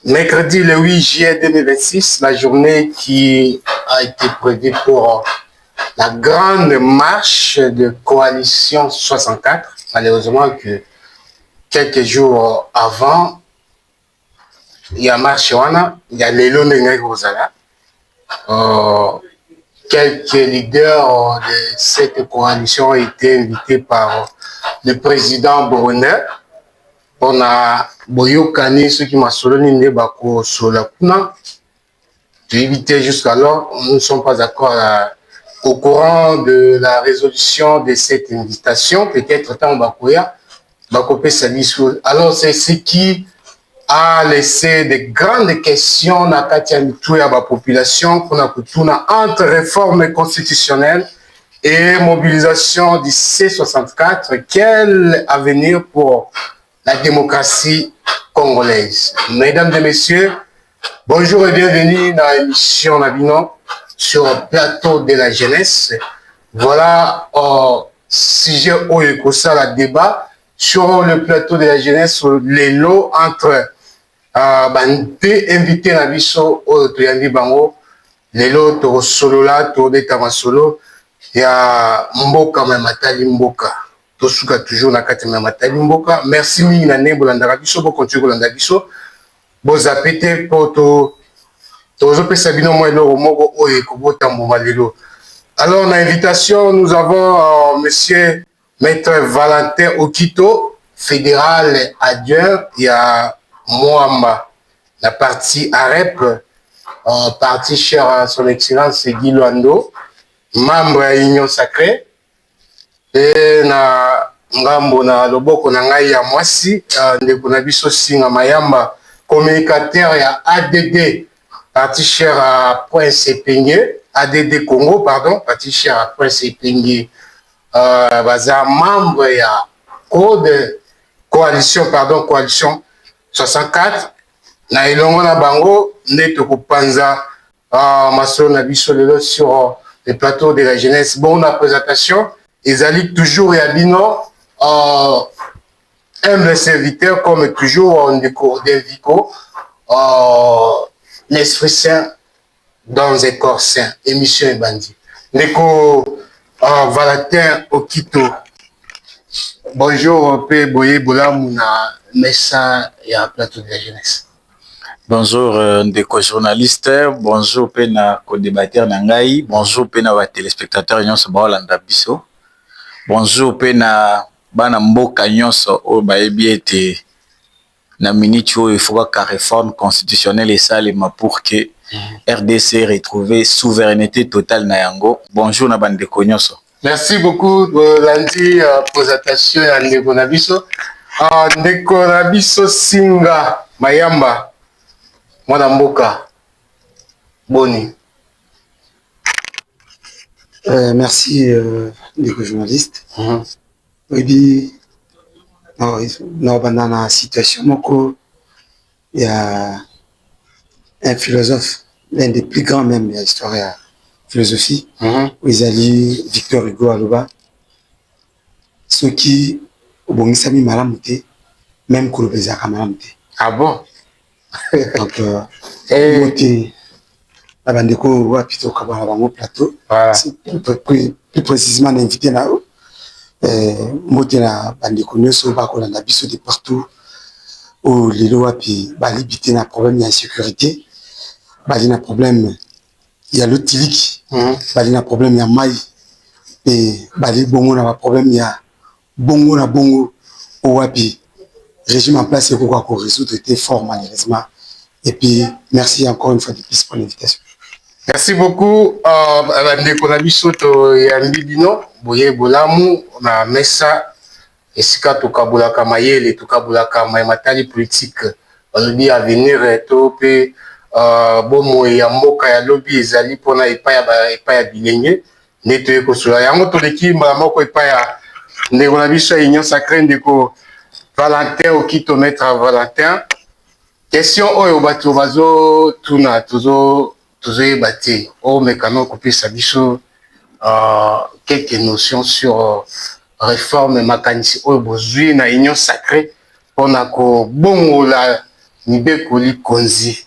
Mercredi le 8 juillet 2026, la journée qui a été prévue pour la grande marche de coalition 64. Malheureusement que quelques jours avant, il y a marche il y a Lelo Ndenge Rosala. Quelques leaders de cette coalition ont été invités par le président Burundais. On a boyokani ceux qui m'assolent ni bako sola kuna. Tu évitais jusqu'alors, nous ne sommes pas d'accord au courant de la résolution de cette invitation. Peut-être tant bakoya bakopé saliso. Alors c'est ce qui a laissé de grandes questions na katia mitu ya ba population kuna kutuna entre réforme constitutionnelle et mobilisation du C64. Quel avenir pour la démocratie congolaise? Mesdames et messieurs, bonjour et bienvenue dans l'émission Nabino sur le plateau de la jeunesse. Voilà sujet où il y a le débat sur le plateau de la jeunesse, les lots entre deux invités à Bisso au Tuyandi Bango, les lots de Solola, de Tamasolo, il y a Mboka Mamatali Mboka. Tosuka toujours na kati Mamatali Mboka. Merci mingi na ne bolanda biso bo continue bolanda biso. Bo zapete poto tozo pesa bino mo eloko moko oye ko botambo lelo. Alors na invitation nous avons monsieur Maître Valentin Okito, fédéral adjoint, il y a Moamba, la partie AREP, partie chère à son excellence Guy Luando, membre à l'Union Sacrée, et na ngambo na loboko na ngai ya mwasi ndeko na biso singa mayamba, communicateur ya ADD, partie chère à Prince Epenge, ADD Congo, pardon, partie chère à Prince Epenge, baza membre ya code coalition 64 na ilongo na bango nde tokopanza masolo na biso lelo sur le plateau de la jeunesse. Bon, la présentation ezali toujours ya bino humble serviteur comme toujours ndeko Delvico, l'esprit saint dans un corps saint, émission et bandit ndeko Valentin Okito. Bonjour, P. Boye Bolamou na Messa et à plateau de la jeunesse. Bonjour, ndeko journaliste. Bonjour, P. na co-débatteur Nangai. Bonjour, P. na téléspectateurs nyonso baolanda biso. Bonjour, P. na bana mboka nyonso o bayebi ete na minute il faut que réforme constitutionnelle et salima pour que RDC retrouve souveraineté totale na yango. Bonjour na bandeko nyonso. Merci beaucoup Landi présentation ya ndeko na biso. Ndeko na biso Singa Mayamba mwana mboka boni. Merci ndeko journaliste. Oui, dans la situation moko il y a un philosophe, l'un des plus grands même de l'histoire de la philosophie, où ils allaient Victor Hugo Aloba, ceux qui au bon sami malamute, même que le bezaka malamute. Ah bon? Donc la bandeko wa plutôt kabana bango plateau. Voilà. Plus précisément invité là haut. Motena bandeko nyonso bakolanda biso de partout où les lois puis balibité na problème de sécurité, bali na problème il y a l'otiliki, bali na problème ya mai et bali bongo na problème il y a bongo na bongo au wapi régime en place et quoi qu'on résoudre était fort malheureusement. Et puis merci encore une fois de plus pour l'invitation. Merci beaucoup bandeko na biso to yandi bino boye bolamu na Messa esika tokabulaka mayele tokabulaka matali politique balobi avenir to pe bomo ya mboka ya lobi ezali pona epai ya bilenge nde toye kosola yango toleki mbala moko epai ya ndeko na biso ya Union Sacrée ndeko Valentin Okito, Maître Valentin. Question oyo bato bazo tuna tozo bâti au mécano coupé sa biso quelques notions sur réforme mécanique au besoin na Union Sacrée on a ko bongo la Nibekoli Konzi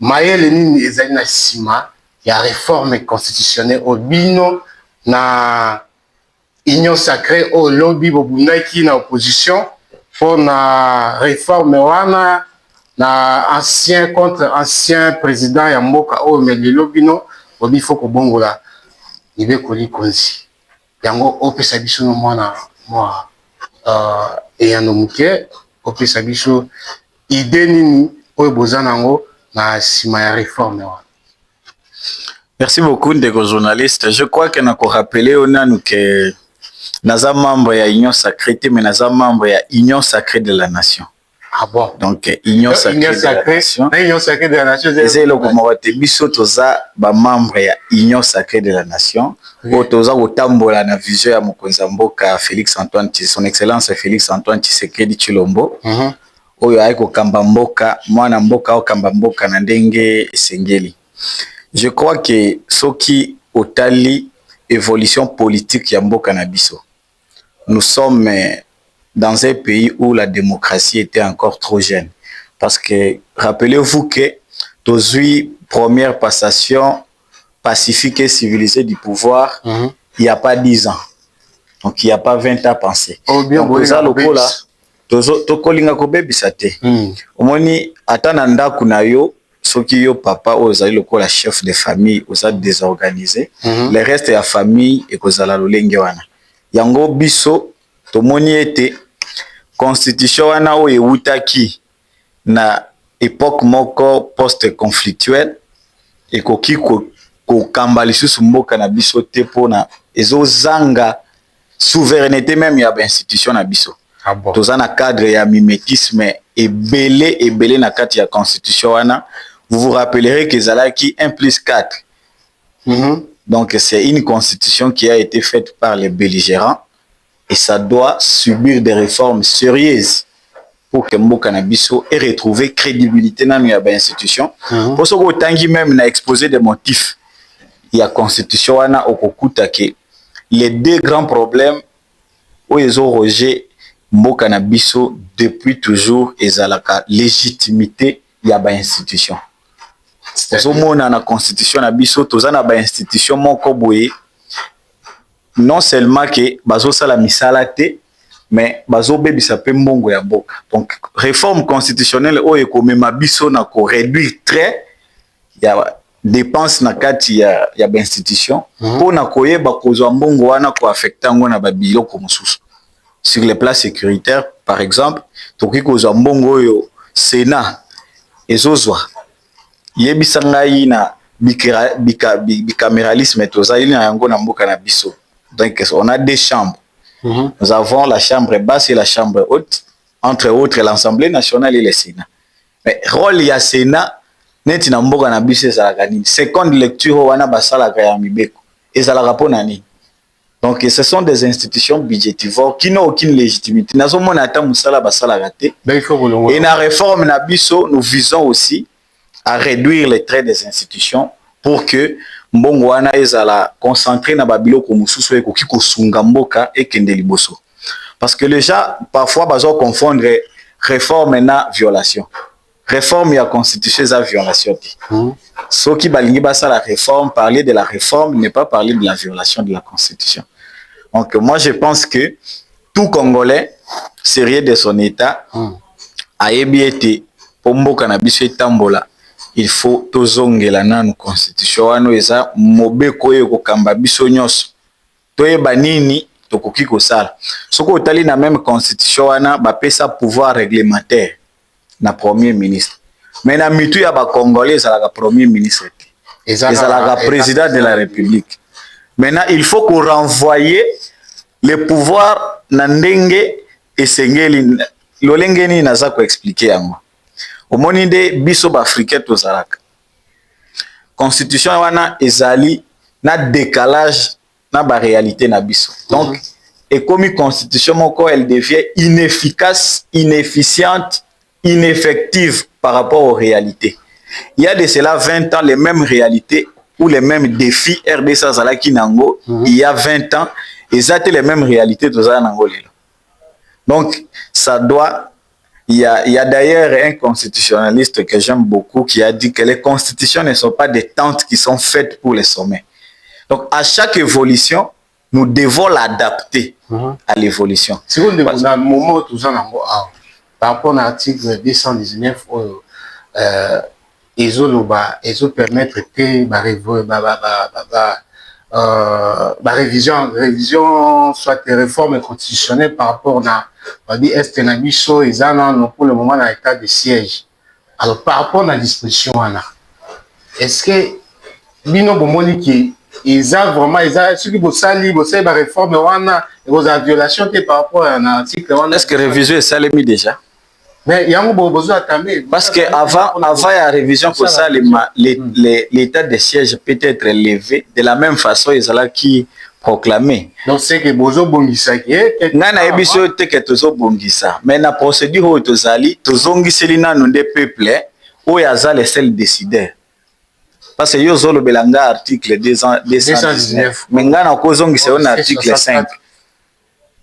mayele nini ezali na sima ya réforme constitutionnelle obino na union sacrée au lobby bobunaki na opposition pour na réforme wana na ancien contre ancien président ya mboka o meli lobino obi faut ko bongola Nibekoli Konzi yango opesa biso no mwana moi eyano muke opesa biso idée nini oyo boza nango na sima ya réforme wana. Merci beaucoup ndeko journaliste. Je crois que nako rappeler onanu que naza membre ya Union Sacrée mais naza membre ya Union Sacrée de la Nation. Ah bon? Donc Union Sacrée de la Nation. Union Sacrée de la Nation. C'est le komawate biso toza ba membre ya Union Sacrée de la Nation. O toza kotambola na vision ya mokonzi mboka Félix Antoine son excellence Félix Antoine Tshisekedi Tshilombo. Oyo ay ko kamba mboka mwana mboka o kamba mboka na ndenge esengeli. Je crois que soki otali évolution politique ya mboka na biso. Nous sommes dans un pays où la démocratie était encore trop jeune. Parce que rappelez-vous que aujourd'hui première passation pacifique et civilisée du pouvoir, il n'y a pas 10 ans. Donc il n'y a pas 20 ans pensé. Donc ça lokola tokolinga kobebisa te. Omoni atana ndaku na yo soki yo papa ozali lokola chef de famille oza désorganisé, le reste ya famille ekozala lolenge wana. Yango biso tomoni ete constitution wana o eutaki na époque moko post-conflictuelle ekoki ko kamba lisusu mboka na biso te pona ezozanga souveraineté même ya ba institution na biso. Ah bon. Toza na cadre ya mimétisme ebele na kati ya constitution wana. Vous vous rappellerez que Zalaki 1+4. Donc c'est une constitution qui a été faite par les belligérants et ça doit subir des réformes sérieuses pour que Mboka na biso ait retrouvé crédibilité dans la institution. Pour ce que tangi même na exposé des motifs, il y a constitution wana okokuta que les deux grands problèmes où ils ont rejeté Mboka na biso depuis toujours ezalaka légitimité ya ba institution. Ozomona na constitution na biso toza na ba institution moko boye non seulement que bazo sala misala te mais bazo bebisa pe mbongo ya mboka. Donc réforme constitutionnelle o ekomema biso na ko réduire très ya dépenses na kati ya ba institution pour na koyeba kozwa mbongo wana ko affecter ngo na ba biloko mosusu. Sur le plan sécuritaire par exemple toki kozwa mbongo yo Sénat ezozwa yebisa ngai na bicaméralisme tozali na yango na mboka na biso. Donc on a deux chambres. Nous avons la chambre basse et la chambre haute, entre autres l'Assemblée nationale et le Sénat. Mais rôle ya Sénat neti na mboka na biso ezalaka nini? Seconde lecture wana basalaka ya mibeko ezalaka pona nini? Donc ce sont des institutions budgétivores qui n'ont aucune légitimité. Nazomona ata musala basalaka te. Et na réforme na biso nous visons aussi à réduire les traits des institutions pour que mbongo wana ezala concentré na babiloko mususu ekoki kosunga mboka ekende liboso. Parce que les gens parfois bazo confondre réforme na violation. Réforme ya constitution za violation te. Soki balingi basa la réforme, parler de la réforme n'est pas parler de la violation de la constitution. Donc moi je pense que tout Congolais sérieux de son état a été pour mboka na biso etambola. Il faut tozongela nanu constitution wano eza mobeko yeko kamba biso nyonso toyeba nini tokoki kosala soko otali na même constitution wana bapesa pouvoir réglementaire na premier ministre mais na mitu ya ba congolais ezalaka premier ministre ezalaka président de la république. Maintenant il faut qu'on renvoyer le pouvoir na ndenge esengeli lolenge ni naza ko expliquer yango. Omoni de biso ba africain tozalaka constitution wana ezali na décalage na ba réalité na biso. Donc et comme constitution moko elle devient inefficace, inefficiente, ineffective par rapport aux réalités. Il y a de cela 20 ans les mêmes réalités ou les mêmes défis RDC zalaki nango il y a 20 ans et ça les mêmes réalités tozala nango lelo. Donc ça doit Il y a d'ailleurs un constitutionnaliste que j'aime beaucoup qui a dit que les constitutions ne sont pas des tentes qui sont faites pour les sommets. Donc, à chaque évolution, nous devons l'adapter à l'évolution. Si vous avez un moment où tout ça, par rapport à l'article 219, ils ont permettre que la révision soit des réformes constitutionnelles par rapport à est pour le moment dans l'état de siège. Alors, par rapport à la disposition, est-ce que Bino Bomoni ils ont vraiment, ceux qui bossent la réforme, ils ont une violation par rapport à l'article. Est-ce que la révision est salémi déjà? Mais il y a un besoin d'attendre. Parce qu'avant la révision pour ça, l'état de siège peut être levé de la même façon ils ont qui proclamé. Donc c'est que Bozo Bongisa qui est. Nana ebiso te que Tozo Bongisa. Mais la procédure où Tozali, Tozongiseli nanu des peuples, où yaza les seuls décideurs. Parce que yo zolo belanga article 219. Mais ngana kozongi c'est un article 5.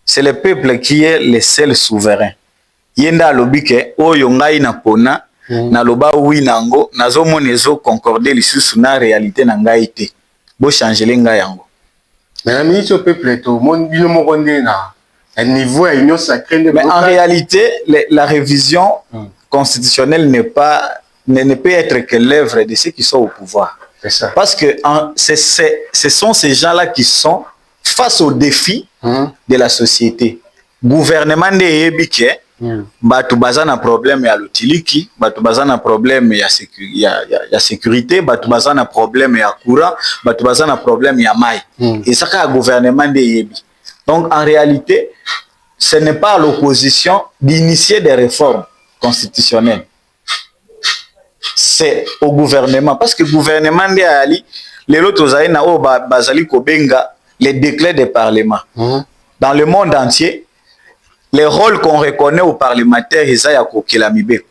C'est le peuple qui est le seul souverain. Yenda lobike oyo ngai na pona na loba wi nango nazo monezo concorder lisusu na réalité na ngai te. Bo changer ngai yango. Mais la ministre au peuple tout monde bino moko na un niveau à union sacrée. Mais en réalité la révision constitutionnelle ne peut être que l'œuvre de ceux qui sont au pouvoir. C'est ça. Parce que ce sont ces gens-là qui sont face aux défis de la société. Gouvernement de Ebike, batu bazana problème ya lotiliki, batu bazana problème ya sécurité, batu bazana problème ya courant, batu bazana problème ya mai. Et ça c'est gouvernement de Ebi. Donc en réalité, ce n'est pas à l'opposition d'initier des réformes constitutionnelles. C'est au gouvernement parce que le gouvernement de Ali les autres na o bazali kobenga les décrets des parlements. Dans le monde entier, les rôles qu'on reconnaît aux parlementaires Isaya Kokela Mibeko.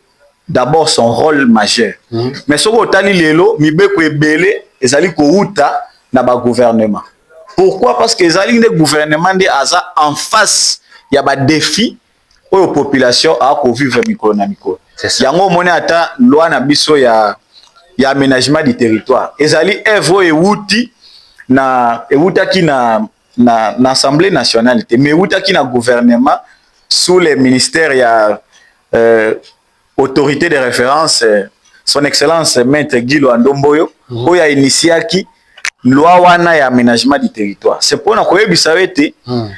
D'abord son rôle majeur. Mais ce que tali lelo Mibeko ebele ezali ko uta na ba gouvernement. Pourquoi? Parce que ezali le gouvernement de Aza en face il y a ba défi aux populations à ko vivre mikolo na mikolo. Yango moni ata loi na biso ya aménagement du territoire. Ezali evo e wuti na ewutaki na Assemblée nationale, mais ewutaki na gouvernement sous les ministères il y a autorité de référence son excellence maître Guilo Andomboyo où il a initié loi wana ya aménagement du territoire. C'est pour na koyebisa ete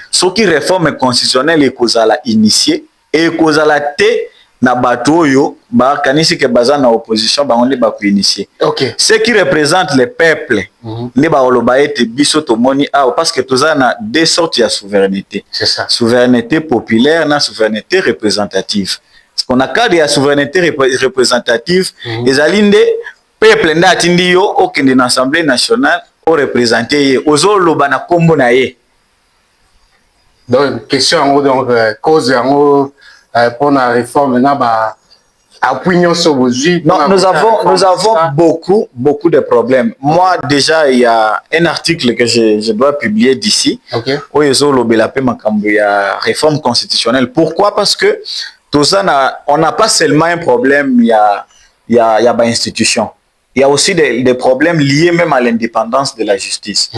ce qui réforme constitutionnelle et kozala initié et kozala te na batoyo ba kanisi ke baza na opposition bango ne ba ko initier. OK. Ce qui représente le peuple ne ba oloba ete biso to moni a parce que toza na deux sortes de souveraineté. C'est ça. Souveraineté populaire na souveraineté représentative. Ce qu'on a cadre ya souveraineté représentative ezalinde peuple ndati yo okende na Assemblée nationale o représenter ye ozoloba na kombo na ye. Donc question en donc cause en pour la réforme là bah appuyons sur vos yeux. Non, nous avons beaucoup de problèmes. Moi déjà il y a un article que je dois publier d'ici. OK. Où ezolobela pe makambo ya réforme constitutionnelle. Pourquoi? Parce que on n'a pas seulement un problème il y a ba institution. Il y a aussi des problèmes liés même à l'indépendance de la justice.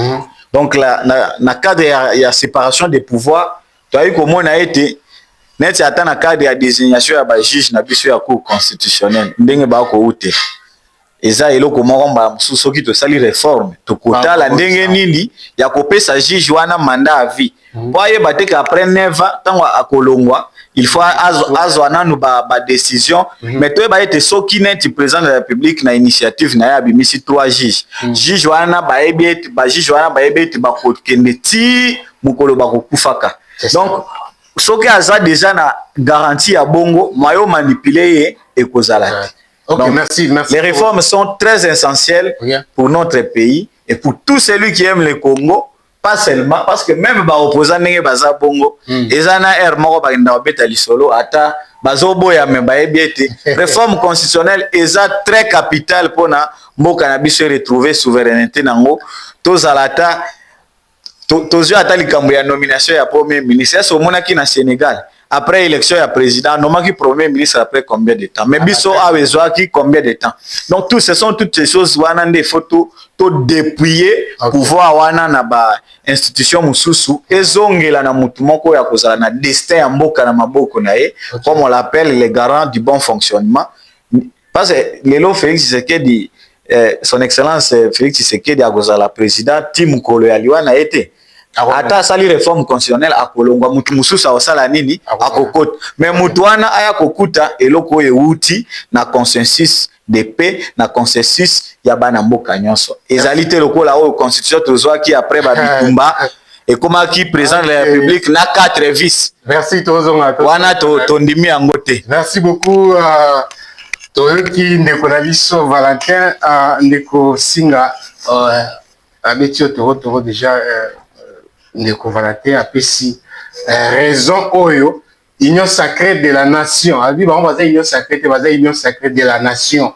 Donc na cadre il y a séparation des pouvoirs. Tu as eu comment on a été net ata na cadre ya désignation ya ba juge na biso ya cour constitutionnelle ndenge ba ko ute eza eloko moko mba mususu ki to sali réforme to kotala ndenge nini ya kopesa juge wana mandat à vie po ayeba te qu'après 9 ans tango akolongwa il faut azwa nanu ba décision mais to ba ete soki net président de la République na initiative na ya bimisi 3 juges juge wana ba ebi ba juge wana ba ebi ba kokende ti mukolo ba kokufaka. Donc ce qui a déjà na garantie à bongo mayo manipulé et kozala. OK. Donc, merci. Les réformes sont très essentielles pour notre pays et pour tous celui qui aime le Congo, pas seulement parce que même ba opposant nenge baza bongo ezana air moko ba nda obeta lisolo ata bazobo ya me ba ebiete réforme constitutionnelle eza très capitale pour na mboka na biso retrouver souveraineté nango tozalata tozo ata likambo ya nomination ya premier ministre so monaki na Sénégal après élection ya président nomaki premier ministre après combien de temps mais biso awa ezwaki combien de temps donc tout ce sont toutes ces choses wana nde faut to dépouiller pouvoir wana na ba institution mosusu ezongela na mutu moko ya kozala na destin ya mboka na maboko na ye comme on l'appelle les garants du bon fonctionnement parce que lelo Félix Tshisekedi son excellence Félix Tshisekedi akozala président tim kolo ya liwa na ete ata asali réforme constitutionnelle akolongwa mutu mususu osala nini akokota mais mutu wana aya kokuta eloko oyo euti na consensus de paix na consensus ya bana mboka nyonso ezali te lokola oyo constitution tozwaki après babitumba ekomaki président de la république na 4 vices. Merci tozonga wana tondimi yango te. Merci beaucoup toyoki ndeko na biso Valentin ndeko Singa abetio toro déjà ndeko Valentin apesi raison oyo union sacrée de la nation abi ba baza union sacrée te baza union sacrée de la nation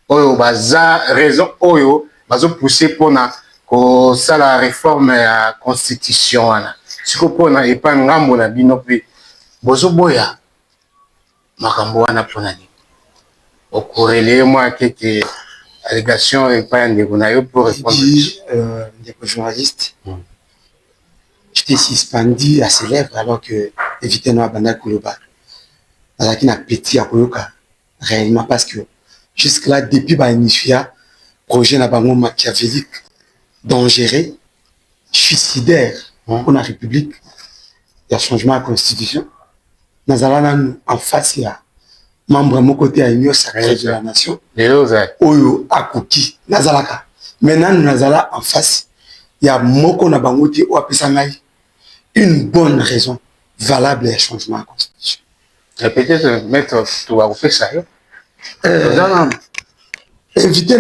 oyo baza raison oyo bazo pousser pona ko sala réforme ya constitution wana siko pona epa ngambo na bino pe bozo boya makambo wana pona ni okorele moi que allégation epa ndeko na yo pour répondre ndeko journaliste. J'étais suspendu à ses lèvres alors que éviter nos abandons Kouloba. Alors qu'il a petit à Kouloka réellement parce que jusque là depuis Bainifia projet n'a pas machiavélique dangereux suicidaire pour la République. Il y a changement à la Constitution. Nous allons en face il y a membre mon côté à l'Union sacrée de la nation. Oyo Akuki Nazalaka. Maintenant nous allons en face. Il y a Moko Nabangote ou Apesangaï. Une bonne raison valable à changement à la Constitution. Peut-être mettre tout à faire ça. Inviter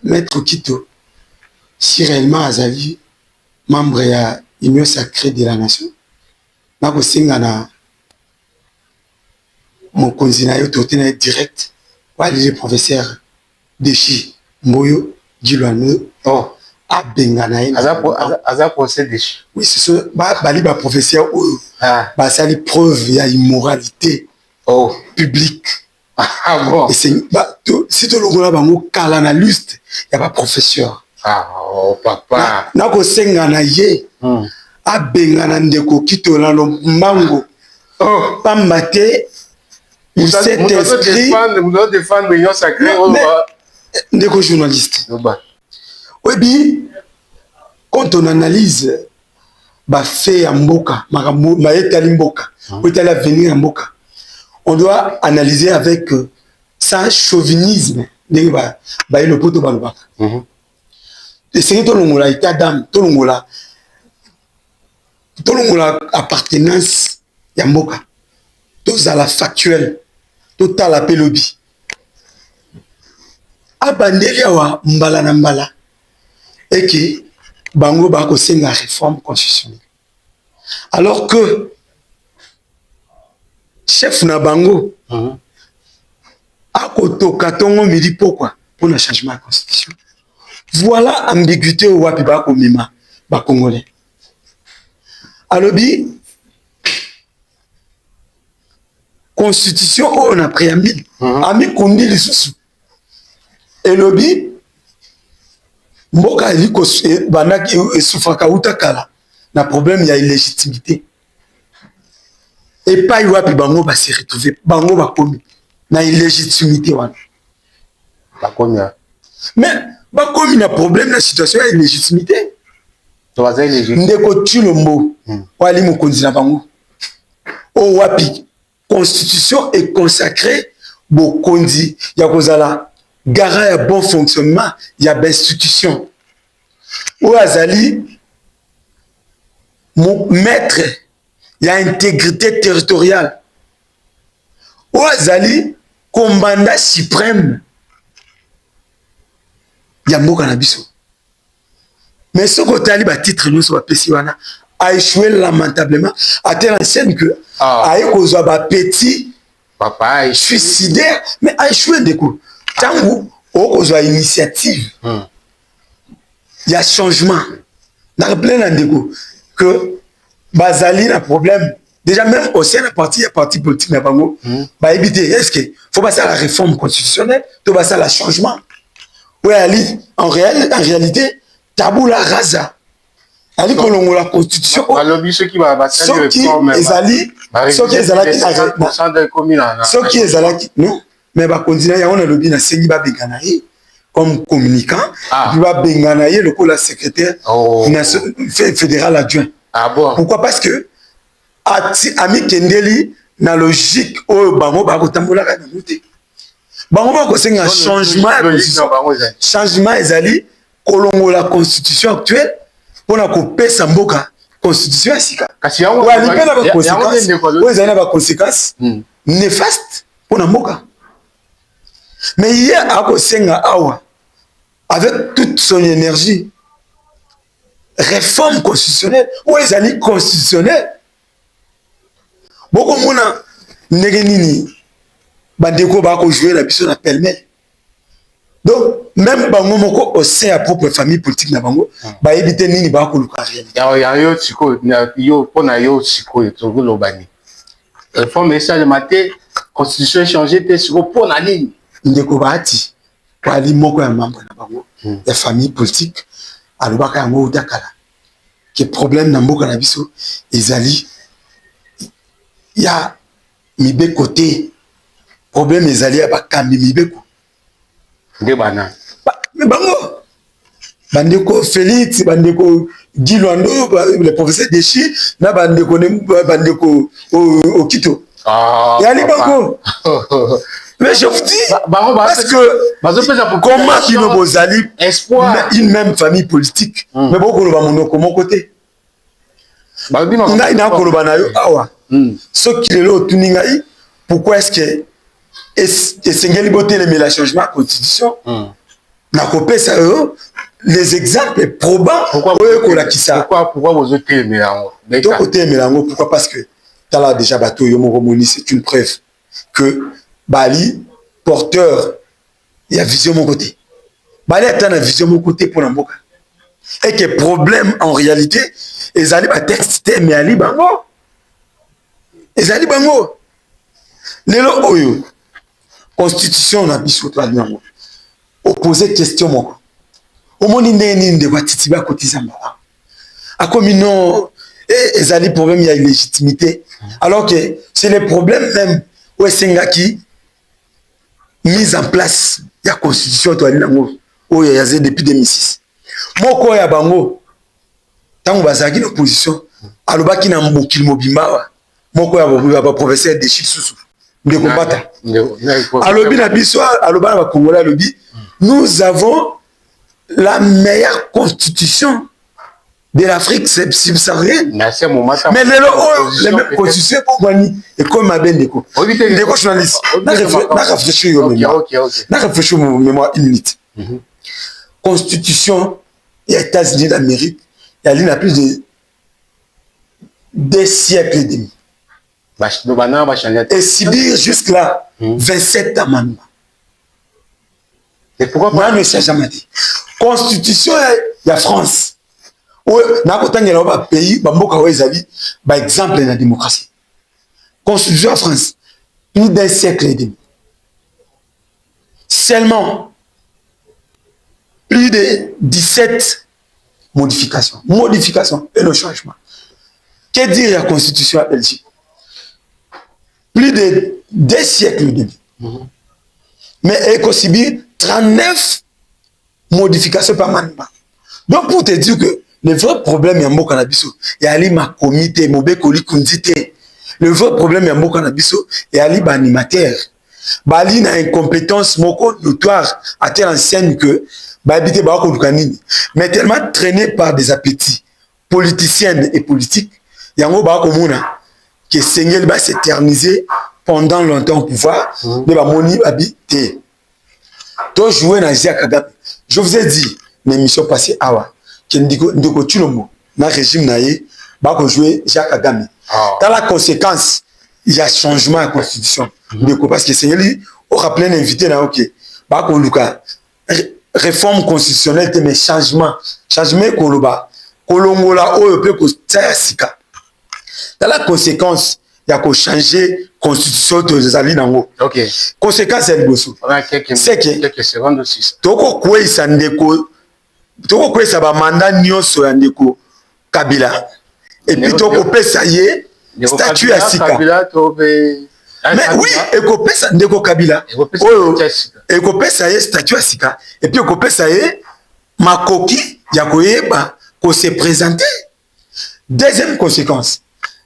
Maître Kito, si réellement Azali, membre de l'Union sacrée de la nation, Nako Singana, mon conseiller toté direct, le professeur Dechi, Moyo, Giluano, à Benganaï. Aza procès Dechi. Oui, c'est ça. Bali ba professeur bah ça les preuves il y a immoralité publique. Ah bon. Et c'est si tu le là bango calanaliste, il y a pas professeur. Ah papa. Na ko sengana ye. A bengana ndeko kito na lo mango. Pambate. Cet esprit. Vous devez défendre l'union sacrée. Ndeko journaliste. Oui, bien, quand on analyse bah fait à Mboka, Mboka, l'avenir à Mboka, on doit analyser avec sans chauvinisme. Le poto balba. Et c'est tout le monde là, état d'âme, tout le monde là, appartenance à Mboka, tout à la factuelle, tout à la pélobi. Abandeli wa mbala na mbala. Et que Bango Bako c'est la réforme constitutionnelle. Alors que chef na Bango a koto katongo me dit pourquoi pour le changement de la constitution. Voilà ambiguïté au wapi bako mima ba congolais. Alobi constitution on a préambule ami kondi lisusu. Et lobi Mboka eliko banaki esufaka utakala na problème ya illégitimité. Et pas wapi bango ba se retrouver bango ba komi na illégitimité wana. Ba komi. Mais ba komi na problème na situation ya illégitimité. To baza illégitime. Ndeko Tshilombo wali mokonzi na bango. O wapi constitution est consacrée bokonzi ya kozala garant ya bon fonctionnement ya l'institution. Ou azali mon maître ya intégrité territoriale. Ou azali commandant suprême ya mboka na biso. Mais ce côté ali ba titre nous ba pesi wana a échoué lamentablement à telle enseigne que a écosé ba petit papa suicidaire mais a échoué des coups. Tango aux initiative il y a changement dans plein d'endroits que Bazali a problème Déjà, même au sein de la parti politique, bah, éviter, est-ce qu'il faut passer à la réforme constitutionnelle, faut passer à la changement. Oui, Ali, en réalité, tabou la rasa. Ali, quand on la constitution, ceux qui va ceux qui non, mais va continuer, on a lobby na sengi ba benganaye comme communicant, puis va benganaye le la secrétaire fédéral adjoint. Ah bon? Pourquoi? Parce que Ami Kendeli na logique au bango ba kotambola ka muté. Bango ba ko senga changement ezali kolongo la constitution actuelle pour na ko pesa mboka constitution asika. Kasi yango wa lipena ba conséquences. Ouais, ça ba conséquences néfastes pour na mboka. Mais hier a ko senga awa avec toute son énergie réforme constitutionnelle ou ezali constitutionnelle. Beaucoup mona negenini bandeko ba ko jouer la biso na pêle-mêle. Donc même bango moko au sein à propre famille politique na bango ba éviter nini ba ko luka réalité. Ya yo siko na yo pona yo siko to lo bani. Réforme ça le matin constitution changer te siko pona nini ndeko baati kwa ali moko ya membre na bango ya famille politique alobaka yango utakala que problème na mboka na biso ezali ya mibe côté problème ezali ya bakambi mibeko nde bana mais bango bandeko Félix bandeko Gilwando le professeur Dechi na bandeko Okito yali bango mais je vous dis parce que comment qui ne vous allie une même famille politique mais beaucoup le monoko mon côté na koloba na yo awa ce qui est là tuningai pourquoi est-ce que esengeli botelemi la changement de constitution na kopesa yo les exemples probants oyo kolakisa pourquoi vous otelemi yango to kotelemi yango pourquoi parce que tala déjà bato yo moko moni c'est une preuve que Bali porteur il y a vision mon côté Bali attend la vision mon côté pour la mboka et que problème en réalité ezali ba texte mais ali bango ezali bango lelo oyo constitution na biso to ali bango opposer question moko omoni ndeni nde batiti ba kotiza mbala akomi non ezali problème ya illégitimité alors que c'est le problème même où esengaki mise en place ya constitution to ali nango oyo ya depuis 2006 moko ya bango tango bazaki na opposition alobaki na mbokili mobimba moko ya ba professeur de Chisusu de combattre alobi na biso aloba na Congolais alobi nous avons la meilleure constitution de l'Afrique subsaharienne mais les mêmes constitution pour Bani et comme Abendeko ndeko journaliste na réfléchir yo mémoire na réfléchir mon mémoire une minute constitution des États-Unis d'Amérique il y a plus de 2 siècles et demi et subir jusque-là 27 amendements. Et pourquoi moi ne sais jamais dit constitution de la France na kotangela ba pays ba mboka wa ezali ba exemple de la démocratie constitution de France plus d'1 siècle et demi seulement plus de 17 modifications et le changement. Que dire la constitution à Belgique? Plus de 2 siècles et demi. Mais elle a subi 39 modifications par mandat. Donc pour te dire que le vrai problème est en Canabiso, il y a ma comité, le vrai problème est en Canabiso, il y a les animateurs. Bali na incompétence moko notoire à telle enseigne que mais tellement traîné par des appétits politiciens et politiques yango ba komuna que Sengel va s'éterniser pendant longtemps au pouvoir de ba moni habité to jouer na Jacques Kagame. Je vous ai dit l'émission passée awa que ndiko Tshilombo na régime naé ba ko jouer Jacques Kagame. Dans la conséquence il y a changement de constitution parce que Sengeli au rappelé invité na OK ba ko luka réforme constitutionnelle mais changement koloba kolongola oyo pe ko tsaya sika Dans la conséquence, il y a changer constitution de Zali Nango. Ok. Conséquence, c'est le bosso. C'est que quelques secondes aussi. Toko kwe sandeko. Toko kwe sa ba mandat nyonso ya ndeko Kabila. Et puis toko pesa ye statut à Sika. Mais oui, ekopesa ndeko Kabila. Ekopesa ye statut à Sika. Et puis ekopesa ye makoki ya koyeba ko se présenter. Deuxième conséquence,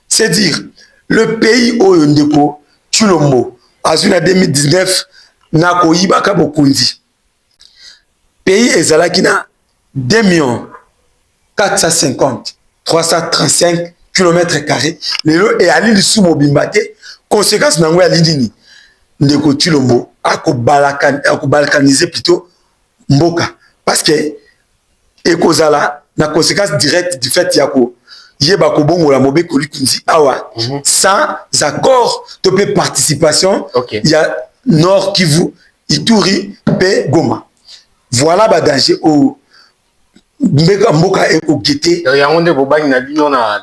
c'est dire le pays oyo ndeko Chulombo azuna 2019 na koyibaka bokundi. Pays ezalaki na 2 450 335 km². Lelo et ali lisu mobimba te. Conséquence nango ya lidini ndeko Chulombo akobalkaniser plutôt mboka parce que ekozala na conséquence directe du fait yako yeba kobongola mobe kolikunzi awa sans accord de participation. Il y a Nord Kivu, Ituri, pe Goma. Voilà ba danger au mboka e ogete. Ya onde bobani na bino na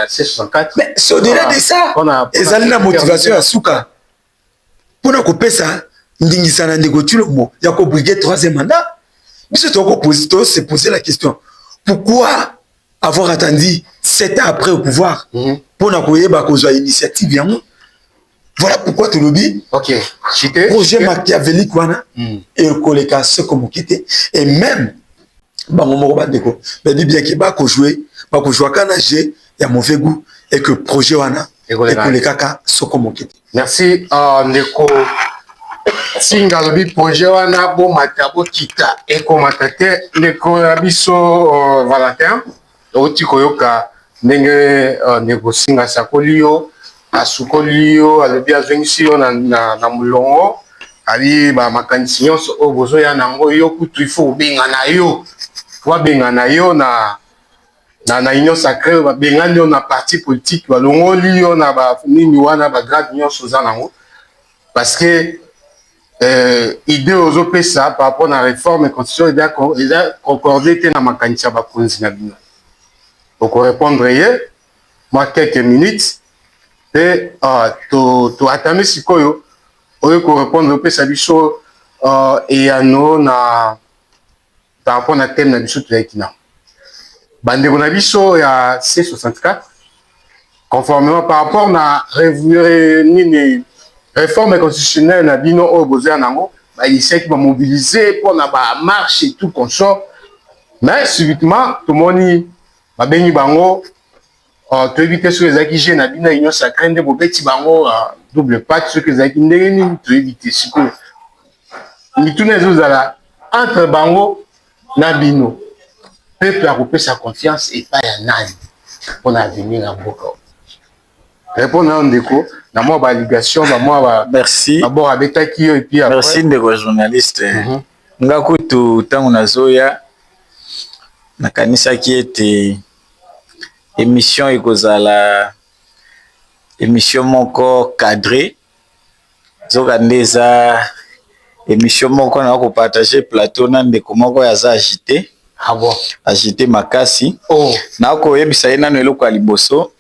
C64. Mais c'est au-delà de ça. Ezali na motivation ya suka. Pona ko pesa ndingisa na ndeko Chulombo ya ko briguer 3e mandat. Biso to se poser la question. Pourquoi avoir attendu 7 ans après au pouvoir pour n'avoir initiative yango? Voilà pourquoi tu le dis. Ok. Projet machiavélique wana et le collègue ce comme quitté et même bango bandeko ben dit bien que ba ko jouer kana jeu ya mauvais goût et que projet wana et collègue kaka ce comme quitté. Merci ndeko singa lobi projet wana bo matabo kita et komatate ndeko biso Valentin oti koyoka ndenge negosinga sakoli yo asukoli yo alobi azwengisi yo na mulongo ali ba makanisi nyonso oyo bozoya nango yo kutu ifo obenga na yo wabenga na yo na union sacrée babengani yo na parti politique balongoli yo na banini wana bagrade nyonso oza nango parce que idée ozopesa par rapport na réforme constitution eza concordé te na makanisi ya bakonzi na bino. Pour répondre hier, moi quelques minutes, et tu attends si koyo, pour répondre au sabiso et à nous na par rapport à thème na biso tu es na. Bande na biso ya C64 conformément par rapport na réforme constitutionnelle na bino au besoin nango, ba ici qui va mobiliser pour na ba marche et tout consort. Mais subitement tout le monde babengi bango to éviter ce que zaki j'ai na bina union sacrée nde bobeti bango double patte ce que zaki ndenge nini to éviter siko mituna ezozala entre bango na bino peuple a coupé sa confiance et pas ya nani pour l'avenir na mboka répondre à ndeko na moi validation ba moi merci d'abord abetaki yo et puis après merci ndeko journaliste ngakutu tangu nazoya nakanisaki ete émission ekozala émission moko cadré zoka ndeza émission moko na ko partager plateau na ndeko moko ya za agité agité makasi na ko yebisa ye nano eloko ya liboso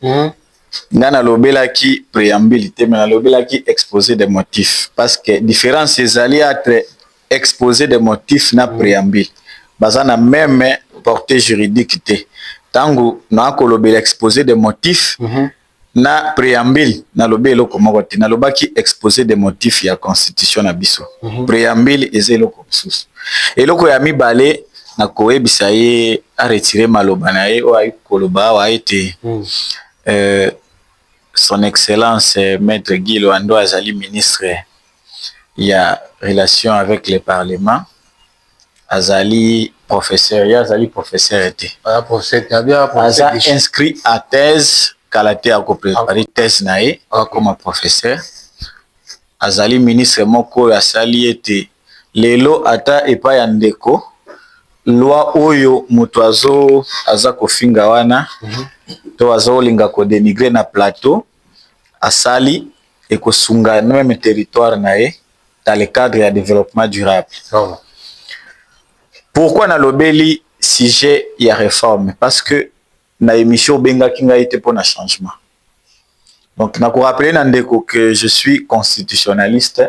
nga nalobelaki préambule te mais nalobelaki exposé des motifs parce que différence ezali entre exposé des motifs na préambule baza na même portée juridique te tango na kolobela exposé des motifs na préambule na lobé eloko moko te na lobaki exposé des motifs ya constitution na biso préambule eza eloko mosusu eloko ya mibale na koyebisa ye a retirer maloba na ye oyo koloba awa ete son excellence maître Guy Loando azali ministre ya relation avec le parlement azali professeur ya azali professeur était aza inscrit à thèse kalate a ko préparer thèse nae comme professeur azali ministre moko asali ete lelo ata epa ya ndeko loi oyo moto aza kofinga wana to azolinga ko dénigrer na plateau asali et kosunga même territoire nae dans le cadre de développement durable. Pourquoi na lobeli sujet ya réforme? Parce que na émission benga kinga été pour na changement. Donc, je vais rappeler Nandeko que je suis constitutionnaliste.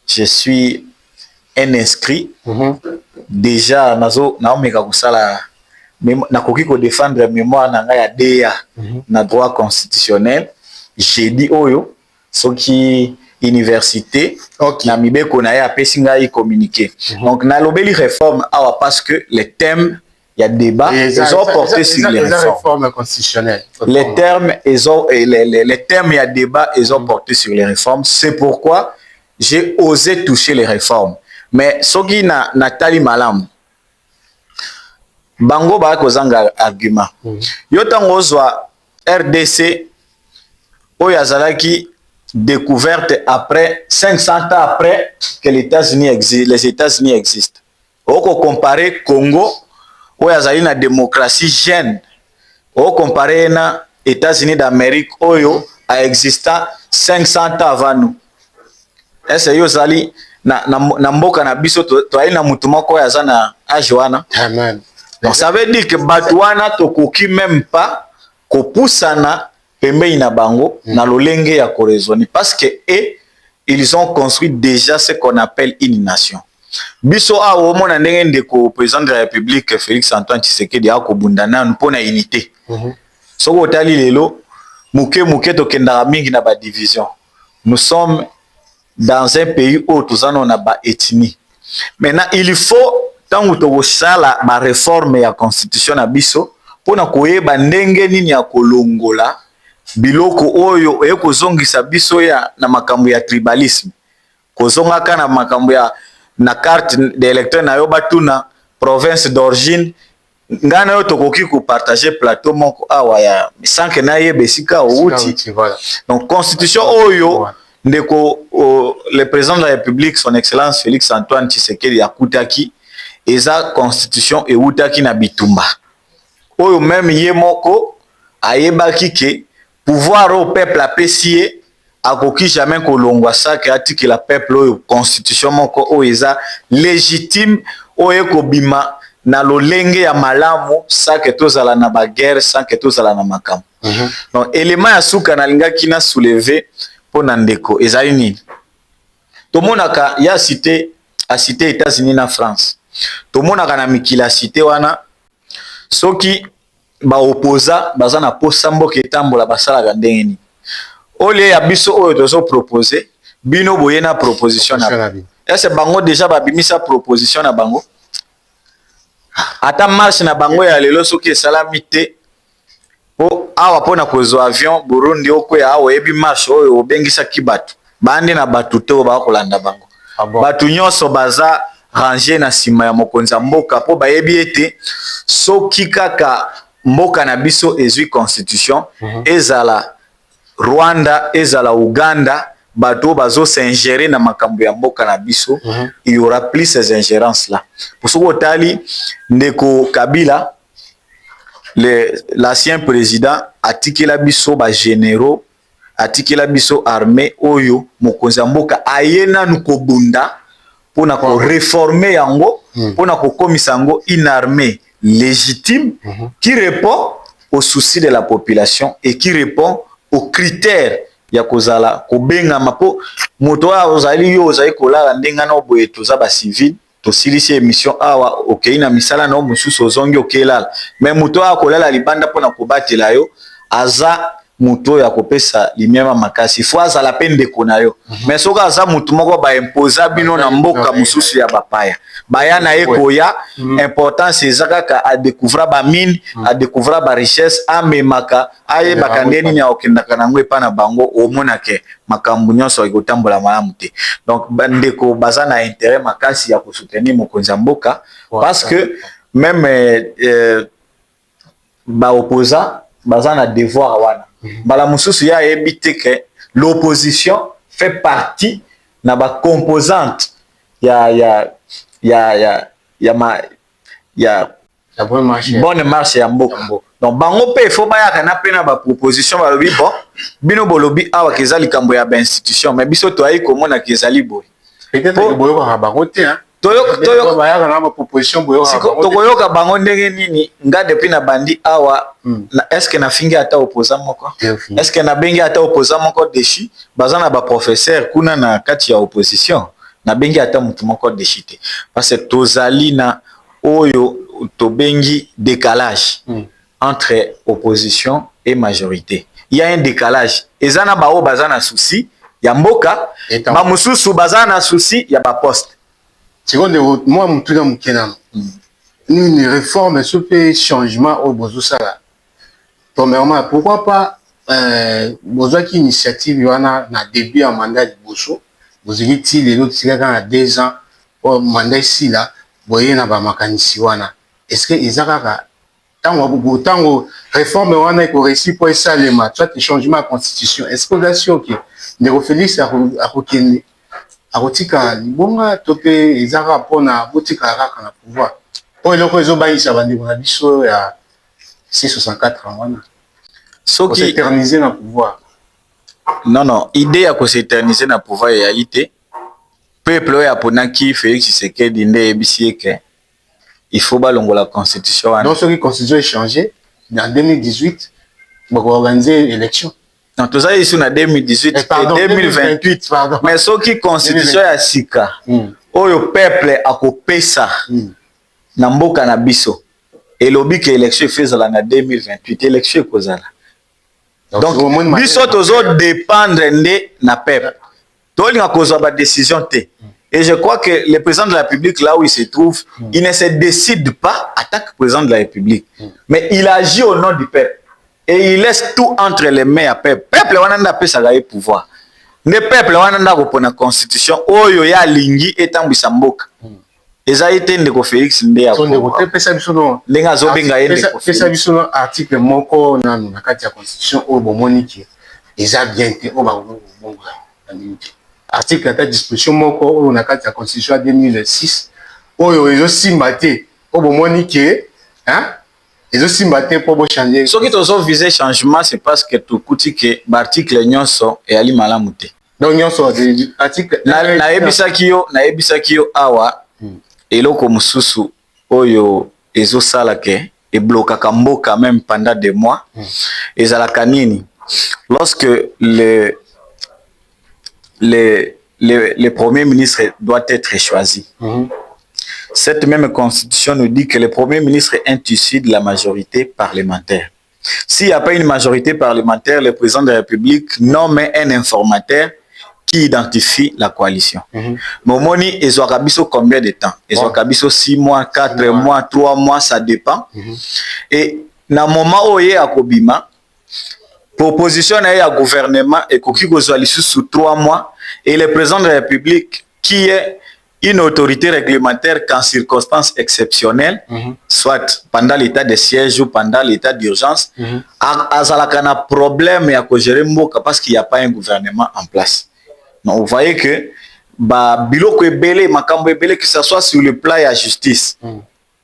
Je suis un inscrit. Déjà, naomeka kusala nakoki ko défendre mémoire nanga ya DEA na droit constitutionnel. J'ai dit oyo soki université na mibeko na ya pesinga y communiquer. Donc na lobeli réforme awa parce que les thèmes il y a débat ils ont porté sur les réformes constitutionnelles. Les thèmes il y a débat ils ont porté sur les réformes. C'est pourquoi j'ai osé toucher les réformes. Mais soki na Nathalie Malam bango ba kozanga argument. Yo tango ozwa RDC oyo azalaki découverte après 500 ans après que les États-Unis existent. Oko comparer Congo oyo azali na démocratie jeune. Oko comparer na États-Unis d'Amérique oyo a existant 500 ans avant nous. Est-ce yo zali na mboka na biso to ali na mutu moko oyo aza na age wana? Amen. Donc ça veut dire que Batouana tokoki même pas ko poussana pembei na bango na lolenge ya ko raisonner parce que ils ont construit déjà ce qu'on appelle une nation. Biso a o mona ndenge ndeko président de la République Félix Antoine Tshisekedi a ko bundana mpona unité. Soko tali lelo muke to kendara mingi na ba division. Nous sommes dans un pays où tous on a ba ethnie. Maintenant il faut tangu tokosala ba réforme ya constitution na biso pona koyeba ndenge nini ya kolongola biloko oyo ekozongisa biso ya na makambo ya tribalisme kozongaka na makambo ya na carte d'électeur na yo batuna province d'origine ngana yo tokoki ko partager plateau moko awa ya sanke na yebe sika outi. Donc constitution oyo ndeko le président de la République son excellence Félix Antoine Tshisekedi akutaki eza constitution eutaki na bitumba oyo même ye moko ayebaki ke pouvoir au peuple apesiye akoki jamais kolongwa sake atiki la peuple oyo constitution moko oyo eza légitime oyo kobima na lolenge ya malamu sake tozala na baguerre sake tozala na makambo. Donc élément ya suka nalingaki na soulever pona ndeko ezali nini tomonaka ya cité a cité États-Unis na France. Tout le monde a mikila cité wana soki ba opposa baza na posambo ketambola basala gandengeni ole ya biso oyo tozo proposer bino boye na proposition na est-ce bango déjà babimisa proposition na bango ata marche na bango ya lelo soki salami te po awa pona kozo avion Burundi okoya awa ebi marche oyo obengisa kibatu bande na batu te ba kolanda bango batu nyonso baza ranger na sima ya mokonza mboka po bayebi ete soki kaka mboka na biso ezwi constitution ezala Rwanda ezala Uganda bato bazo s'ingérer na makambo ya mboka na biso il y aura plus ces ingérences là pour ce kotali ndeko Kabila l'ancien président atikela biso ba généraux atikela biso armée oyo mokonza mboka ayena nukobunda pour réformer yango pour komisa yango une armée légitime qui répond aux soucis de la population et qui répond aux critères ya kozala kobenga mapo moto a ozali yo ozali kolala ndenga na boye toza ba civil to silisi émission awa okay na misala na mususu ozongi okelala mais moto a kolala libanda pona kobatela yo aza muto ya kopesa limiema makasi fo azala pende konayo mais soka aza mutu moko ba imposa bino na mboka mususu ya bapaya bayana ekoya importance ezaka a découvrir ba mine a découvrir ba richesse amemaka aye bakandeni nya okendaka nango epana bango omona ke makambu nyonso ekotambola malamu te. Donc bandeko baza na intérêt makasi ya ko soutenir mokonza mboka parce que même ba opposa baza na devoir wana bala mususu ya ebite que l'opposition fait partie na ba composante ya bonne marche ya mboka. Donc bango pe faut bayaka na pena ba proposition ba lobi bon bino bolobi awa kezali kambo ya ba institution mais biso to ayi komona kezali boy peut-être que boyo ba bango te hein tokoyoka bango ndenge nini nga depuis na bandi awa est-ce que na fingi ata opposant moko est-ce que na bengi ata opposant moko deshi baza na ba professeur kuna na kati ya opposition na bengi ata mutu moko deshi te parce que tozali na oyo tobengi décalage entre opposition et majorité. Il y a un décalage. Ezana bao bazana souci, ya mboka, ba mususu bazana souci, ya ba poste. Seconde, moi mutuna mukena. Une réforme sur le changement au bozo sala. Premièrement, pourquoi pas bozo qui initiative yana na début en mandat de bozo. Bozo qui les autres c'est quand 2 ans au mandat ici là, boye na ba makanisi wana. Est-ce que ezaka tant réforme wana ko réussi pour ça les matchs, soit changement de constitution. Est-ce que là sûr que ne Félix a rokene a rotika libonga topé ezaka pona botika raka na pouvoir. Pour le ko ezoba isa bandi na biso ya 664 ans wana. So qui éterniser na pouvoir. Non, idée à ko s'éterniser na pouvoir réalité. Peuple ya ponaki Félix Tshisekedi nde ebisieke. Il faut balongo la constitution. Donc, ce qui constitution est changé, en 2018, on va organiser l'élection. Non, tout ça, ici, en 2018 et 2028. Pardon. Mais ce qui constitution est sika. Où le peuple a coupé ça. Namboka na biso. Et l'objet que l'élection fait en 2028. L'élection est causée. Donc, biso tozo dépendre de na peuple. Tout le monde a causé la décision. Et je crois que le président de la République, là où il se trouve, il ne se décide pas attaque le président de la République. Mais il agit au nom du peuple. Et il laisse tout entre les mains à peuple. Peuple, on a appelé ça le pouvoir. Le peuple, on a repris la constitution. Oyo ya lingi etant bisamboka. Et ça a été un de Félix Ndea. Lenga zobenga yende. Pesa biso article moko na kati ya constitution o bomoniki. Eza bien te o ba bongo. Article à ta disposition moko on a la constitution 2006 oyo ezo simbate o bomoni ke hein ezo simbate pour changer ce qui tozo viser changement c'est parce que tout kuti que l'article nyonso et ali malamu te donc nyonso article na ebisaki yo awa eloko mususu oyo ezo sala ke e bloka kamboka même pendant des mois ezalaka nini lorsque le premier ministre doit être choisi. Cette même constitution nous dit que le premier ministre est issu de la majorité parlementaire. S'il n'y a pas une majorité parlementaire, le président de la République nomme un informateur qui identifie la coalition. Momoni, ils ont rabisso combien de temps? Ils ont rabisso 6 mois, 4 mois, 3 mois, ça dépend. Et dans le moment où il y a Kobima, proposition à gouvernement et sous 3 mois et le président de la République qui est une autorité réglementaire qu'en circonstances exceptionnelles, soit pendant l'état de siège ou pendant l'état d'urgence, a problème à gérer parce qu'il n'y a pas un gouvernement en place. Donc vous voyez que biloko ebele makambo ebele que ce soit sur le plan de la justice.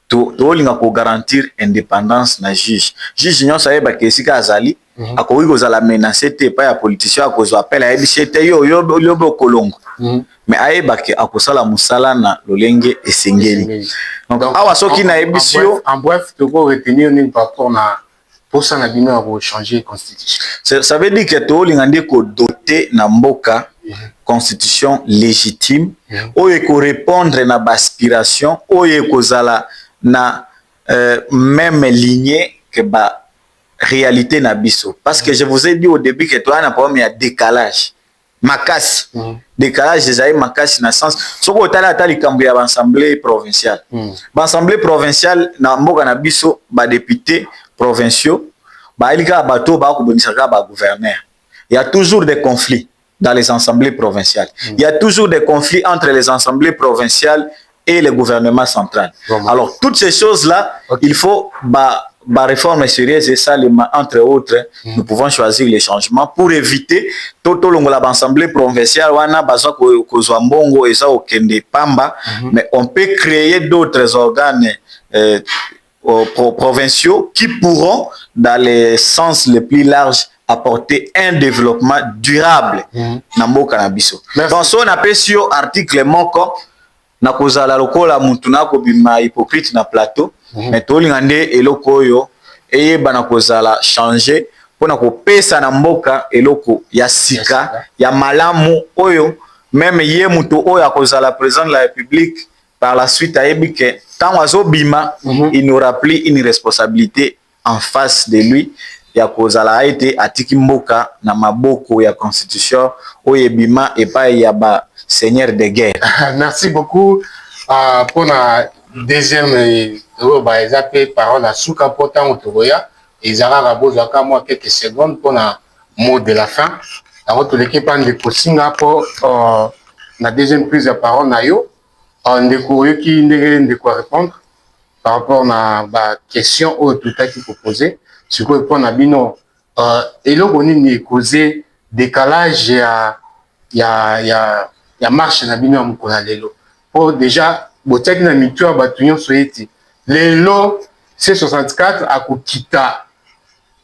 Tolinga ko garantir indépendance na juge nyonso ayeba ke esika azali akoki kozala menace te pa ya politicien akozwa appel ayebisi ete yo kolongo mais ayeba ke akosala musala na lolenge esengeli donc awa soki na yebisi yo en bref toko retenir nini par rapport na pour ça na bino ko changer constitution ça veut dire que tolinga ndi ko doter na mboka constitution légitime oyo ko répondre na aspiration oyo kozala na même lignée que ba réalité na biso parce que je vous ai dit au début que toi na problème ya décalage makasi décalage des makasi na sens soko otala ata likambo ya assemblée provinciale assemblée provinciale na mboka na biso ba députés provinciaux ba ilika bato ba ko bonisaka ba gouverneur il y a toujours des conflits dans les assemblées provinciales il y a toujours des conflits entre les assemblées provinciales et le gouvernement central. Alors, toutes ces choses-là, il faut réforme sérieuse et ça, entre autres, nous pouvons choisir les changements pour éviter tout l'assemblée provinciale, mais on peut créer d'autres organes provinciaux qui pourront, dans le sens le plus large, apporter un développement durable dans le Canabiso. Donc, si on appelle sur article Moko, na kozala lokola mutu na kobima hypocrite na plateau mais tolinga nde eloko oyo eyeba na kozala changer pona kopesa na mboka eloko ya sika ya malamu oyo même ye mutu oyo akozala président de la République par la suite ayebi ke tant azobima il n'aura plus une responsabilité en face de lui ya kozala ete atiki mboka na maboko ya constitution oyo ebima epai ya ba seigneur de guerre. Merci beaucoup pour la deuxième parole à Souka Potan Otoboya et Zara Rabozaka moi quelques secondes pour la mot de la fin. Alors tout l'équipe en décosinga pour la deuxième prise de parole na yo on découvre qui ne quoi répondre par rapport à la question ou tout à qui proposé sur quoi répondre à bino et là on est causé décalage ya marche na bino mukona lelo pour déjà botaki na mitua batunyo soyeti lelo C64 akokita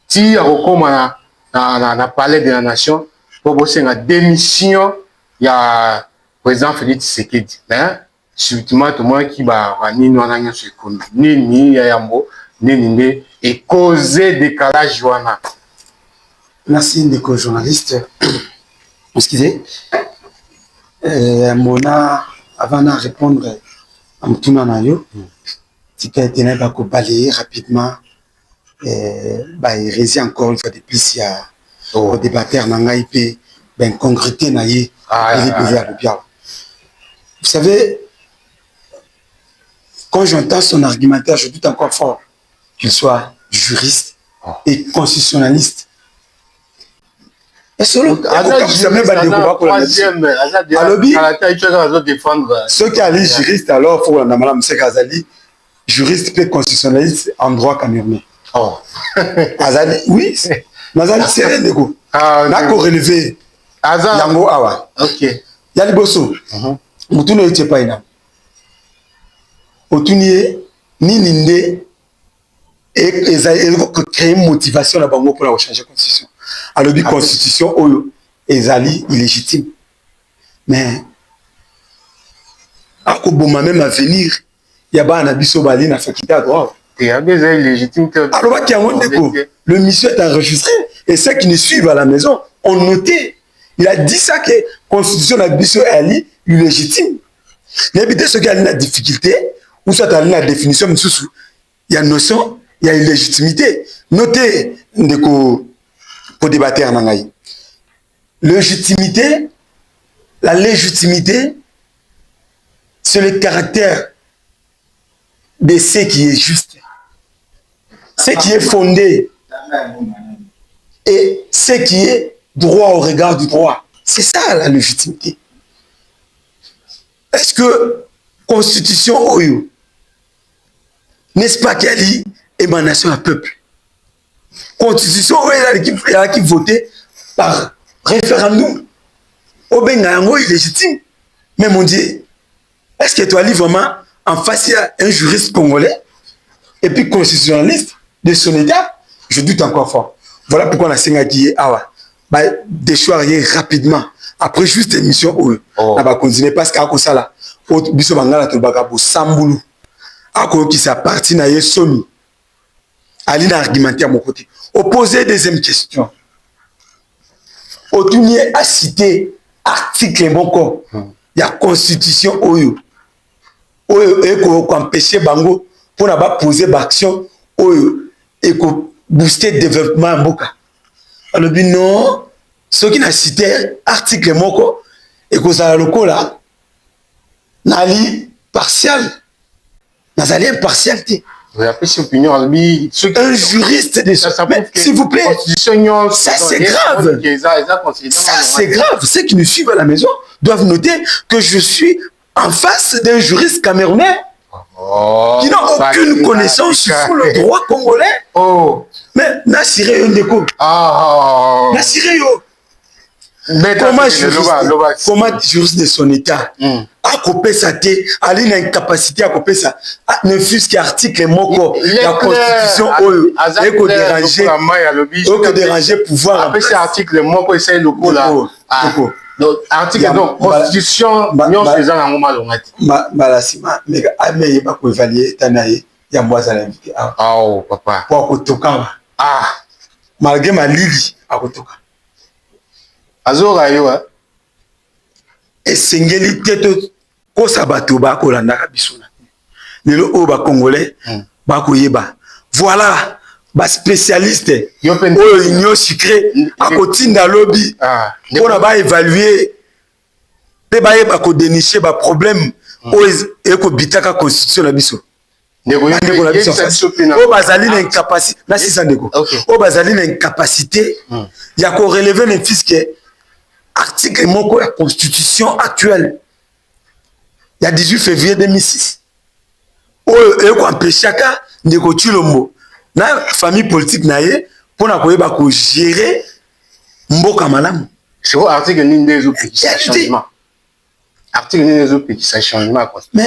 ti akokoma na palais de la nation pour bosser la démission ya président Félix Tshisekedi mais surtout tout le monde qui va nini wana nyonso ekomi nini ya yambo nini nde et causer décalage wana. Merci ndeko journaliste. Excusez. Mona avant de répondre à Mtuna Nayo, tu peux être balayer rapidement et encore une fois de plus il y a au débatteur Nangaïpe ben concrété naïe vous savez quand j'entends son argumentaire je doute encore fort qu'il soit juriste et constitutionnaliste. Et solo ceux qui allaient juriste alors il faut la madame Sekazali juriste et constitutionnaliste en droit camerounais. Oh Azali oui Nazali c'est rien de quoi n'a qu'au relever yango awa ok yali bosso mutu ne tient pas ina otunie ni ninde et ils vont créer une motivation là bango pour la changer constitution. Alors, la constitution est illégitime. Mais, à Koboma même à venir, il y a un abisso bali na faculté à droit. Il y a des illégitimes. Alors, le monsieur est enregistré et ceux qui nous suivent à la maison ont noté. Il a dit ça que la constitution d'abisso est illégitime. Mais ceux qui ont la difficulté, ou soit la définition, il y a une notion, il y a une légitimité. Notez, pour débattre en anglais. Légitimité, la légitimité, c'est le caractère de ce qui est juste, ce qui est fondé et ce qui est droit au regard du droit. C'est ça la légitimité. Est-ce que constitution Oyo, n'est-ce pas qu'elle est émanation à peuple? Constitution qui voté par référendum. Au Bengango est légitime. Mais mon Dieu, est-ce que tu as vraiment en face un juriste congolais et puis constitutionnaliste de son état? Je doute encore fort. Voilà pourquoi on a Sengaki des choix rapidement. Après juste émission, on va continuer parce qu'à cause ça là, biso bangala to bakabo sambulu. Ako qui s'appartient à Yesomi. Ali n'a argumenté à mon côté. Opposé deuxième question. Otunier a cité article moko. Il y a constitution Oyo. Oyo et qu'on empêcher bango pour n'a pas poser d'action Oyo et qu'on booster le développement mboka. Alors non, ceux qui n'a cité article moko et qu'on a le coup là, nali partial, nazali impartialité. Un juriste de s'il vous plaît, ça c'est grave. Ça c'est grave. Ceux qui nous suivent à la maison doivent noter que je suis en face d'un juriste camerounais qui n'a aucune connaissance sur le droit congolais. Mais Nassiré Yondeko. Nassiré Yo. Comment juriste de son état a coupé sa tête, a une incapacité à couper ça, ne fût-ce qu'article moko la constitution et qu'on déranger pouvoir. Après cet article moko essaye le coup là. Donc, article, donc, constitution, nous faisons un moment long. Malasima, mais il va évaluer Tanaï, il y a moi à l'invité. Ah, oh, papa. Pour Kotoka. Ah. Malgré ma lili à Kotoka. Azora, yo, hein. Et Sengeli Teto, Kosabato, Bakolanda, Kabisuna. Nelo Oba Congolais, Bakoyeba. Voilà. Ba spécialiste o union secret à côté de lobby on a ba évaluer pe ba ko dénicher ba problème o e ko bitaka constitution na biso o bazali na incapacité na 600 ndeko o bazali na incapacité ya ko relever le fisc article moko ya constitution actuelle il y a 18 février 2006 o e ko empêcher ka ndeko Chilombo na famille politique naie pour na koyeba ko gérer mboka malamu. C'est quoi article ni des autres petits changements. Article ni des autres petits changements quoi. Mais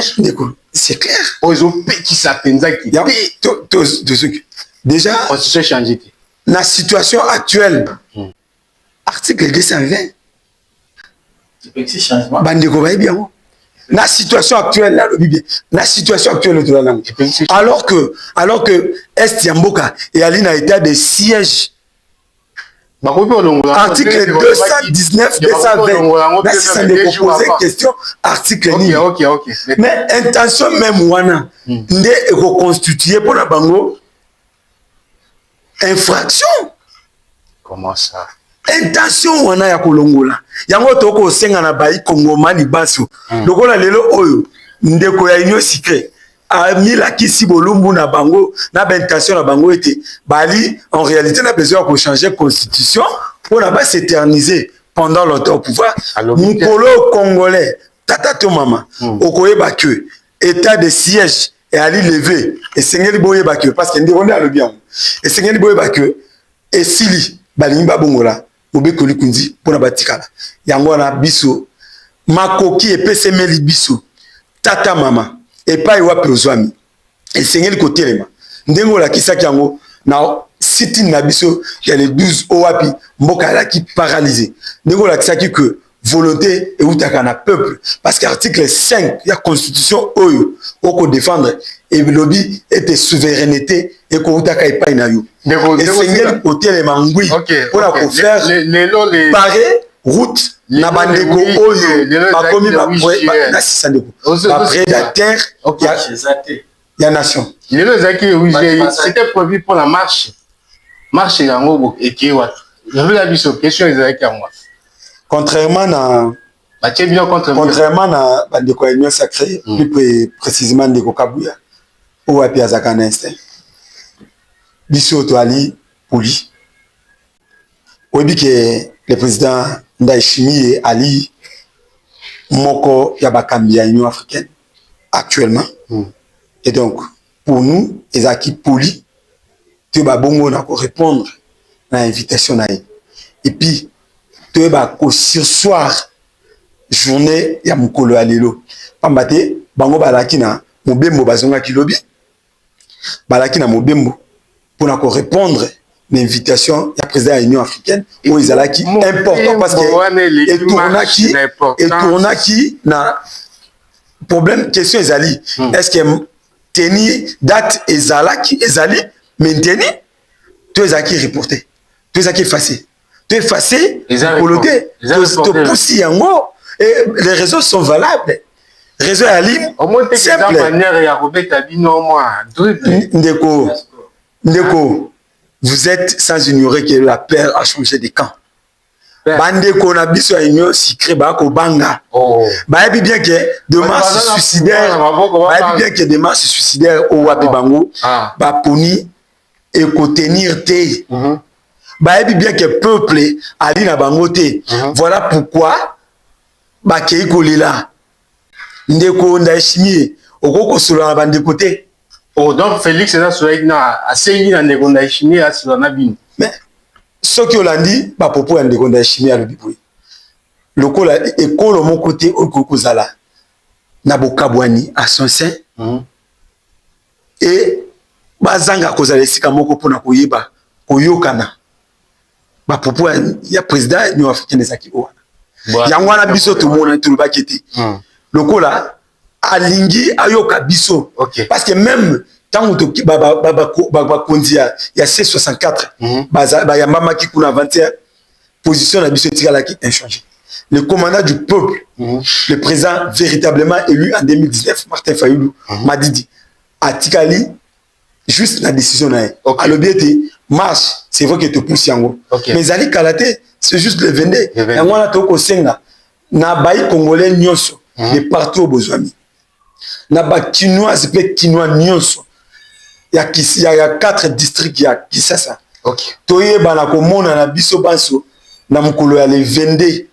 c'est clair. Aux autres petits sapenza qui déjà constitution changé. La situation actuelle. Article 220. Petit changement. Bandeko ba bien. La situation actuelle là le bien la situation actuelle de la langue alors que Est Yamboka et Alina état de siège article 219 220 là si ça ne poser question article ok mais intention même wana ndé reconstituer pour la bango infraction comment ça intention wana ya kolongola yango toko senga na bayi kongomani baso lokola lelo oyo ndeko ya union secret a mis la kisi bolumbu na bango na intention na bango était bali en réalité n'a besoin de changer constitution pour ne pas s'éterniser pendant longtemps au pouvoir mukolo congolais tata to mama okoyeba que état de siège et ali levé et sengeli boyeba que parce que ndiko ndalo bien et sengeli boyeba que et sili balimba bongola Obekoli Kunzi pona batikala yango na biso makoki epesemeli biso tata mama epai wapi ozwami esengeli kotelema ndengo la kisaki yango na siti na biso ya le 12 owapi mboka la ki paralysé ndengo la kisaki que volonté et outaka na peuple parce que article 5 ya constitution oyo oko défendre et lobby était souveraineté et ko outaka epai na yo et sengeli kotelema ngui pour la ko faire parer route na bandeko oyo bakomi na sisandeko ba prédateur ya nation c'était prévu pour la marche yango et qui wa je veux la biso question ezaki yango contrairement na bandeko ya union sacrée plus précisément ndeko Kabuya ou api azaka na instinct biso to ali poli oyebi que le président Ndayishimiye ali moko ya bakambi ya union africaine actuellement et donc pour nous ezaki poli te ba bongo na ko répondre na invitation na et puis te ba ko sursoir journée ya mukolo ya lelo pambate bango balaki na mobembo bazonga kilobi balaki na mobembo pour na ko répondre l'invitation ya président de l'Union africaine où ils allaient qui important parce que et tournaki na problème question ezali est-ce que teni date ezalaki ezali maintenu to ezaki reporté to ezaki effacé coloté to poussi yango et les réseaux sont valables réseau ya ligne simple manière ya robeta bino moi ndeko vous êtes sans ignorer que la paix a changé de camp. Bandeko na biso ya union secret ba ko banga. Ba bi bien que démarche suicidaire. Ba bi bien que démarche suicidaire au wapi bango. Ba poni et ko tenir té. Ba bi bien que peuple ali na bango té. Voilà pourquoi ba kei ko lela. Ndeko Ndayishimiye okoko solo na bandeko té. Oh, donc Félix est là sur a saigné dans les Ndayishimiye à sur la bine. Mais ce qui olandi, bah popo ande Ndayishimiye à l'obiboué. Le col école mon côté au Kokozala. Nabokabwani à son sein. Et bazanga kozala sika moko pona koyeba koyokana. Bah popo ya président Union africaine ezaki owana. yango wana biso tomona tolobaki ete lokola alingi ayoka biso parce que même tant que bakonzi ya C64 bayambamaki kuna 21 position na biso etikalaki inchangé. Le commandant du peuple, le président véritablement élu en 2019, Martin Fayulu, m'a dit atikali juste la décision na alors bien marche c'est vrai que te pousse yango mais ali kalaté c'est juste le vende yango na toko senga na bayi congolais nyonso de partout au besoin na ba kinois pe kinois nyonso ya 4 districts ya Kisasa toye bana ko mona na biso banso na mukolo ya le vende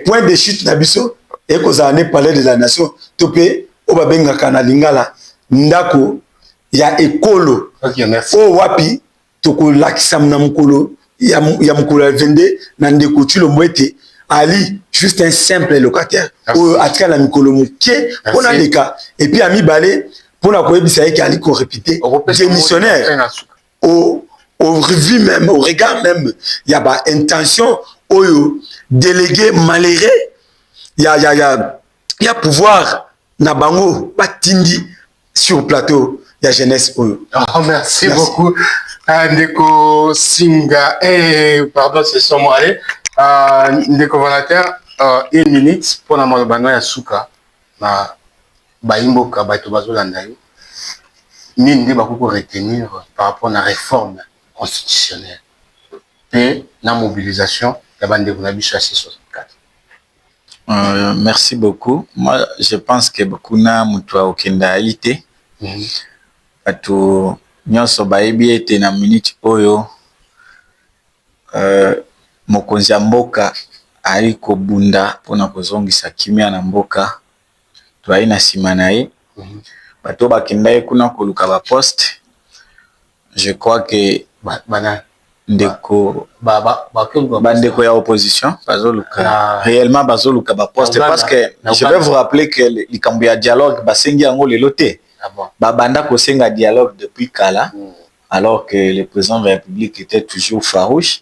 point de chute na biso et kozala ne palais de la nation topé obabengaka na lingala ndako ya ekolo o wapi tokolakisa na mukolo ya mukolo ya vende na ndeko tilo mwete ali juste un simple locataire o atika na mikolo muke pona leka et puis ami balé pona koyebisa yeke ali ko répéter démissionnaire au revu même au regard même ya ba intention oyo délégué malheureux ya pouvoir na bango batindi sur plateau ya jeunesse oyo. Merci beaucoup Ndeko Singa pardon c'est son mot allez Ndeko Valater 1 minute pour na malobano ya suka na baimboka bato bazolanda yo nini nde bakoko retenir par rapport na réforme constitutionnelle et la mobilisation de la bande de C64. Merci beaucoup. Moi, je pense que beaucoup na mutua okendalité. Atu nyonso baebi ete na minute oyo mokonzi ya mboka ali kobunda pona kozongisa kimia na mboka toai na sima na ye bato bakenda ye kuna koluka ba poste. Je crois que ndeko bandeko ya opposition bazoluka réellement bazoluka ba poste parce que je vais vous rappeler que likambo ya dialogue basengi yango lelo te babanda kosenga dialogue depuis kala alors que le président de la République était toujours farouche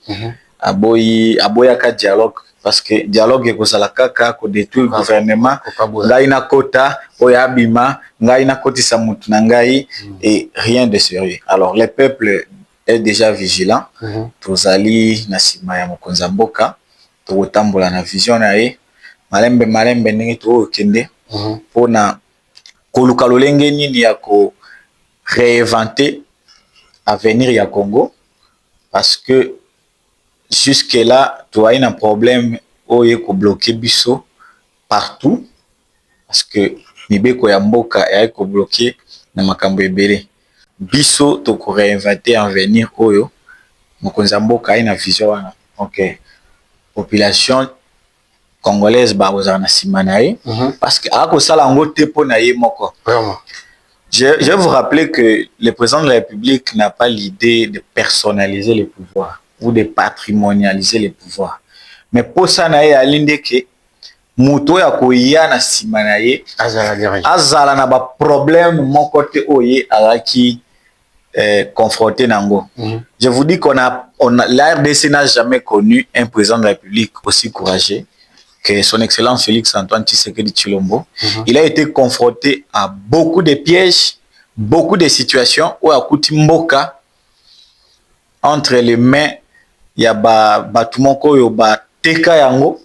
aboyaka dialogue parce que dialogue ekozala kaka ko détruire gouvernement ngai na kota oya bima ngai na kotisa mutu na ngai et rien de sérieux. Alors le peuple est déjà vigilant tozali na sima ya mokonzi mboka tokotambola na vision na ye malembe ndenge tokende pona koluka lolenge nini ya ko réinventer avenir ya Congo parce que jusque là tu as un problème oye ko bloquer biso partout parce que mibeko ya mboka ya ko bloquer na makambo ebele biso to ko réinventer avenir oyo mokonzi mboka ina vision wana. OK, population congolaise ba ozana simanaye parce que ako sala ngo tepo na ye moko vraiment. Je vais vous rappeler que le président de la République n'a pas l'idée de personnaliser les pouvoirs ou de patrimonialiser les pouvoirs. Mais pour ça, na ye alinde ke muto ya koya na sima na ye azala na ba problème mon côté oye alaki confronté nango. Je vous dis la RDC n'a jamais connu un président de la République aussi courageux que son excellence Félix Antoine Tshisekedi Tshilombo. Il a été confronté à beaucoup de pièges, beaucoup de situations où a kuti mboka entre les mains il y a batumoko yo ba teka yango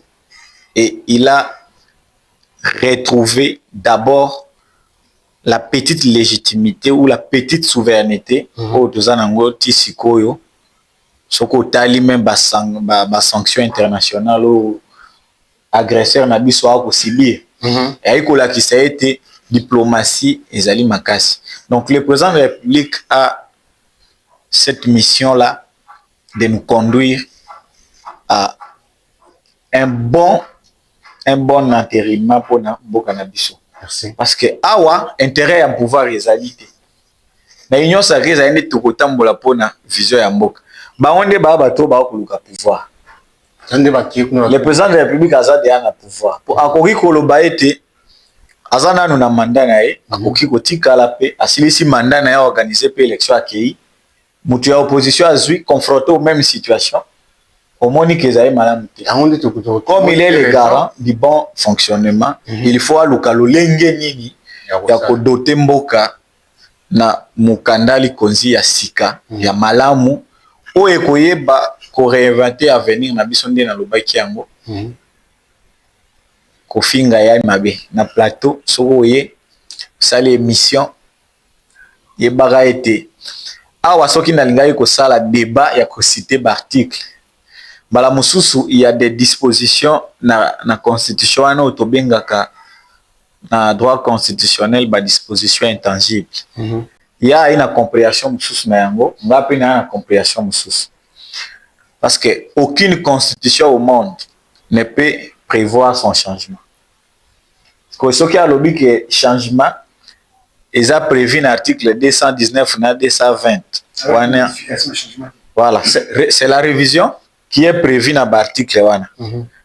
et il a retrouvé d'abord la petite légitimité ou la petite souveraineté au tozanango tisikoyo soko tali même ba sanction internationale ou agresseur na biso ako sibir et ikola ki ça a été diplomatie ezali makasi. Donc le président de la République a cette mission là de nous conduire à un bon enterrement pour na mboka na biso. Merci. Parce que awa intérêt ya pouvoir ezalité na union sa reza ende tokotambola pona vision ya mboka ba onde ba bato ba koluka pouvoir. Le président de la République a déjà un pouvoir. Pour akoki koloba ete azana no na mandat na ye akoki kotika la paix asilisi mandat na ye organiser pe élection akei mutu ya opposition azui confronté aux mêmes situations au moins que ça malamu te. Comme il est le garant du bon fonctionnement, il faut aluka lolenge nini ya kodote mboka na mukandali konzi ya sika ya malamu oyo ekoyeba ko réinventer avenir na biso nde na lobaki yango kofinga ya mabe na plateau soko oye sala émission yebaka ete awa soki nalingai kosala débat ya kociter barticle mbala mosusu il y a des dispositions na constitution wana oyo tobengaka na droit constitutionnel ba disposition intangible ya ina compréhension mosusu na yango nga mpe na compréhension mosusu parce que aucune constitution au monde ne peut prévoir son changement. Ce qui a lobby que changement est prévu dans l'article 219 et 220. Voilà, c'est la révision qui est prévue dans l'article.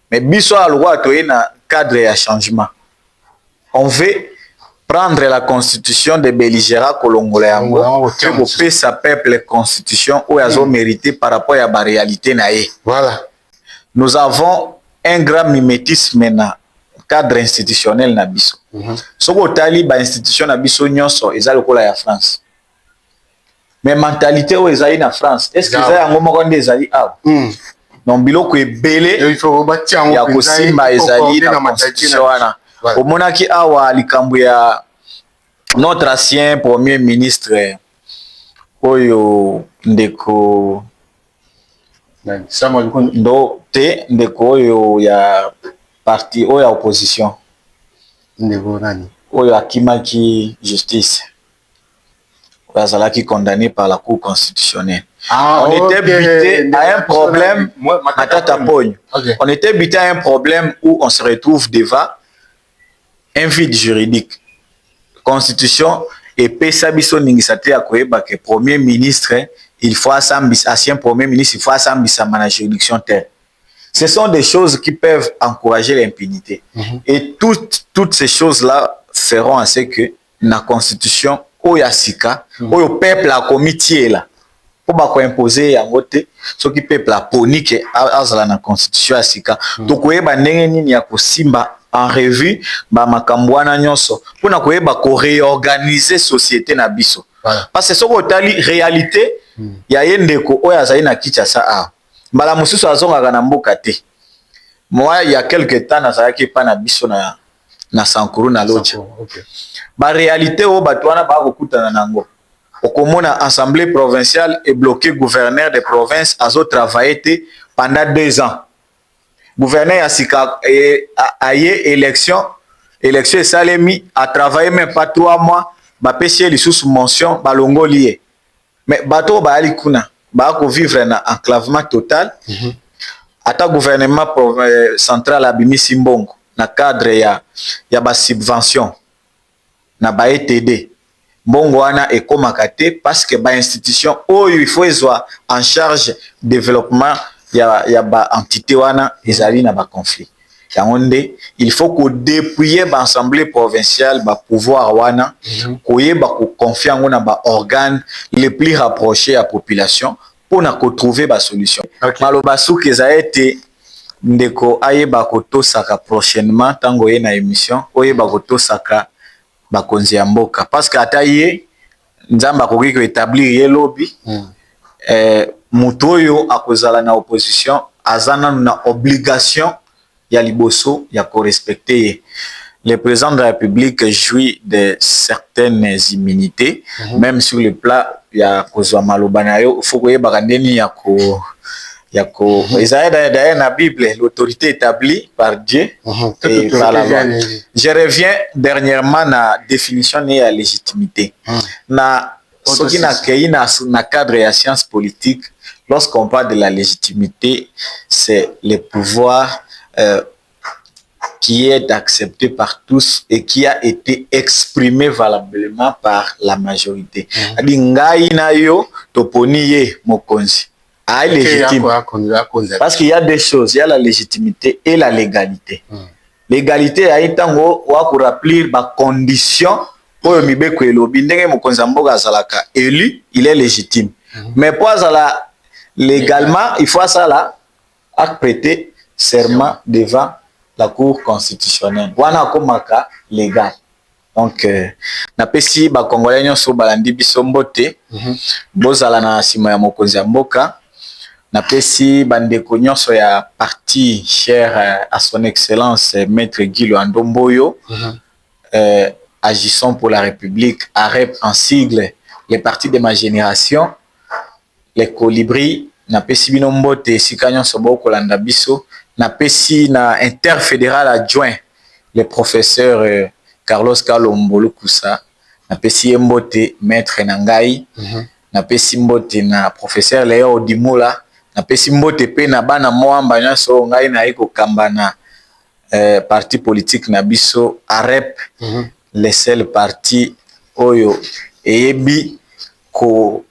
Mais biso a le droit de cadre de changement. On veut prendre la constitution de belligérants congolais pour payer sa peuple constitution où ils ont mérité par rapport à la réalité. Voilà. Nous avons un grand mimétisme dans le cadre institutionnel na biso. Ce que tali ba institution na biso nyonso eza lokola ya France. Mais mentalité où ezali na France, est-ce que ça yango moko nde ezali awa? Non biloko ebele il faut rebâtir ya kosimba ezali na constitution wana. Omonaki awa likambo ya notre ancien premier ministre oyo ndeko ndo te ndeko oyo ya parti oyo ya opposition ndeko nani oyo akimaki justice oyo azalaki condamné par la cour constitutionnelle. On était buté à un problème on était buté à un problème où on se retrouve devant un vide juridique. Constitution et pesa biso ningisate ya koyeba que premier ministre il faut assambisa ancien premier ministre il faut assambisa la juridiction terre. Ce sont des choses qui peuvent encourager l'impunité. Et toutes ces choses là feront à ce que la constitution oyasika oyo peuple a comité là pour ba ko imposer yango te ce qui peuple a poni que azala na constitution asika to koyeba ndenge nini ya kosimba en revue ba makambo wana nyonso pona koyeba ko réorganiser société na biso parce que soko tali réalité ya yendeko oyo azali na Kinshasa a mbala mosusu azongaka na mboka te. Moi il y a quelque temps nazalaki pa na biso na Sankuru na Lodja ba réalité o bato wana ba kokutana nango okomona assemblée provinciale et bloqué gouverneur de province azo travailler pendant 2 ans. Gouverneur Asika a eu élection Salemi a travaillé même pas 3 mois ba pêcher les sous mention balongo lié mais bato ba ali kuna ba ko vivre na enclavement total ata gouvernement central abimi simbongo na cadre ya ba subvention na ba ETD mbongo wana ekomaka te parce que ba institution oyo il faut ezwa en charge développement ya ba entité wana ezali na ba conflit yango nde il faut ko dépouiller ba assemblée provinciale ba pouvoir wana koyeba ko confier ngo na ba organes les plus rapprochés à population pour na ko trouver ba solution. Maloba souki za été ndeko ayeba ko tosaka prochainement tango ye na émission oyeba ko tosaka ba konzi ya mboka parce que ata ye nzamba koki ko établir ye lobby mutoyo akozala na opposition azana na obligation ya liboso ya ko respecter. Le président de la République jouit de certaines immunités même sur le plan ya kozwa maloba na yo faut koyeba ndeni ya ko Isaïe d'ailleurs dans la Bible l'autorité établie par Dieu et par la loi. Je reviens dernièrement à la définition de la légitimité. Na soki na kei na cadre ya science politique, lorsqu'on parle de la légitimité, c'est le pouvoir qui est accepté par tous et qui a été exprimé valablement par la majorité. Adi ngai na yo toponi ye mokonzi. Légitime. Parce qu'il y a des choses, il y a la légitimité et la légalité. L'égalité a été rappeler ma condition pour le mibeko elobi ndenge mokonzi mboka azalaka élu, il est légitime. Mais pour azala légalement, il faut ça là a prêté serment devant la Cour constitutionnelle. Wana komaka légal. Donc, napesi ba Congolais nyonso balandi biso mbote, bozala na sima ya mokonzi ya mboka. Napesi bandeko nyonso ya parti cher à son excellence Maître Guy Luando Mboyo, agissons pour la République, AREP en sigle, les partis de ma génération, les colibris. Napesi bino mbote esika nyonso bokolanda biso. Napesi na interfédéral adjoint le professeur Carlos Kalombo Lukusa. Napesi mbote maître Nangai. Napesi mbote na professeur Léo Odimula. Napesi mbote pe na bana moamba nyonso ngai na iko kambana parti politique na biso AREP, le seul parti oyo eyebi ko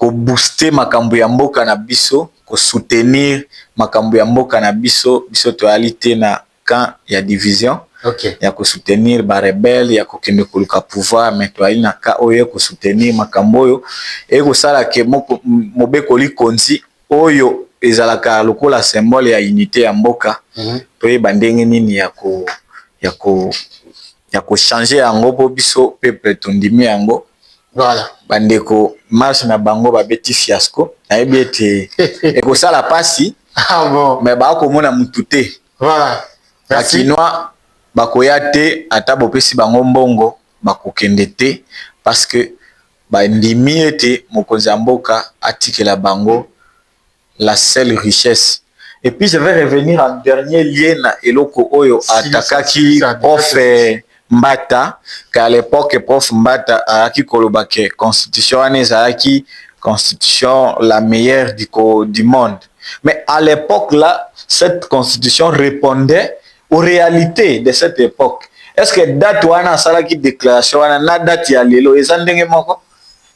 booster makambo ya mboka na biso, ko soutenir makambo ya mboka na biso, biso toalité na camp ya division. Okay. Ya ko soutenir ba rebelle, ya ko kende koluka pouvoir, mais toali na ka oyo ko soutenir makambo oyo e ko sala ke mobeko likonzi oyo ezalaka lokola symbole ya unité ya mboka. Toyeba ndenge nini ya ko changer yango po biso peuple tondimi yango. Voilà. Bandeko marche na bango babeti fiasco nayebi ete ekosala pasi. Ah bon. Mais bakomona mutu te. Voilà. Merci. Bakinois bakoya te ata bopesi bango mbongo bakokende te parce que bandimi ete mokonzi ya mboka atikela bango la seule richesse. Et puis je vais revenir en dernier lien na eloko oyo atakaki prof Mbata, qu'à l'époque prof Mbata aki kolobake constitution ane ezalaki constitution la meilleure du monde. Mais à l'époque là, cette constitution répondait aux réalités de cette époque. Est-ce que date wana salaki déclaration wana na date ya lelo ezandenge moko?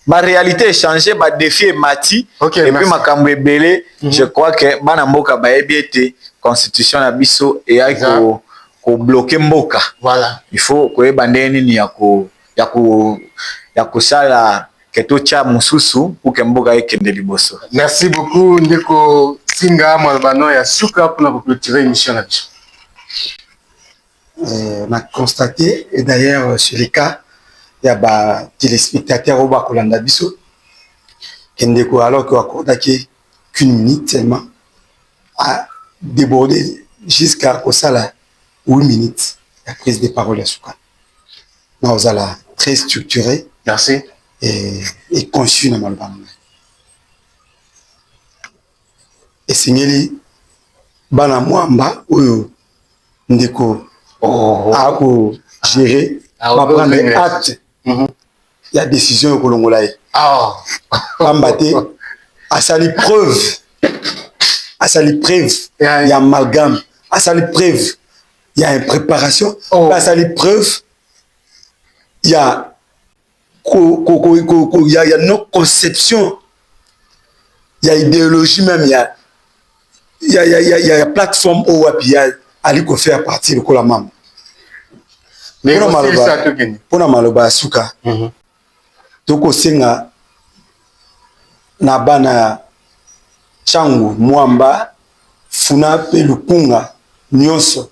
Ma réalité est changée, ma défi est mati. Okay, et merci. puis ma kambe belé, je crois que bana mboka ba ebiete constitution na biso et ay ko bloquer mboka. Voilà. Il faut ko ebandeni ni ya ko sala keto cha mususu pour que mboka ekende liboso. Merci beaucoup ndeko Singa Malbano ya suka pour clôturer l'émission là-dessus. On a constaté, et d'ailleurs sur les cas, il y a des téléspectateurs au Bakolanda Bisso, alors qu'on accorde qu'une minute seulement, a débordé jusqu'à 8 minutes la prise de parole à Souka. Nous allons très structuré. Merci. Et conçu dans le Malbano. Et c'est bana mwamba oyo ndeko ako gérer va prendre acte la décision que l'on a à sali preuve il y a amalgame à sali preuve il y a une préparation à sali preuve il y a nos conceptions il y a idéologie même il y a plateforme où il y a ali ko faire partie de la maman. Pour na maloba suka. Toko senga na bana changu mwamba funa pe lukunga nyonso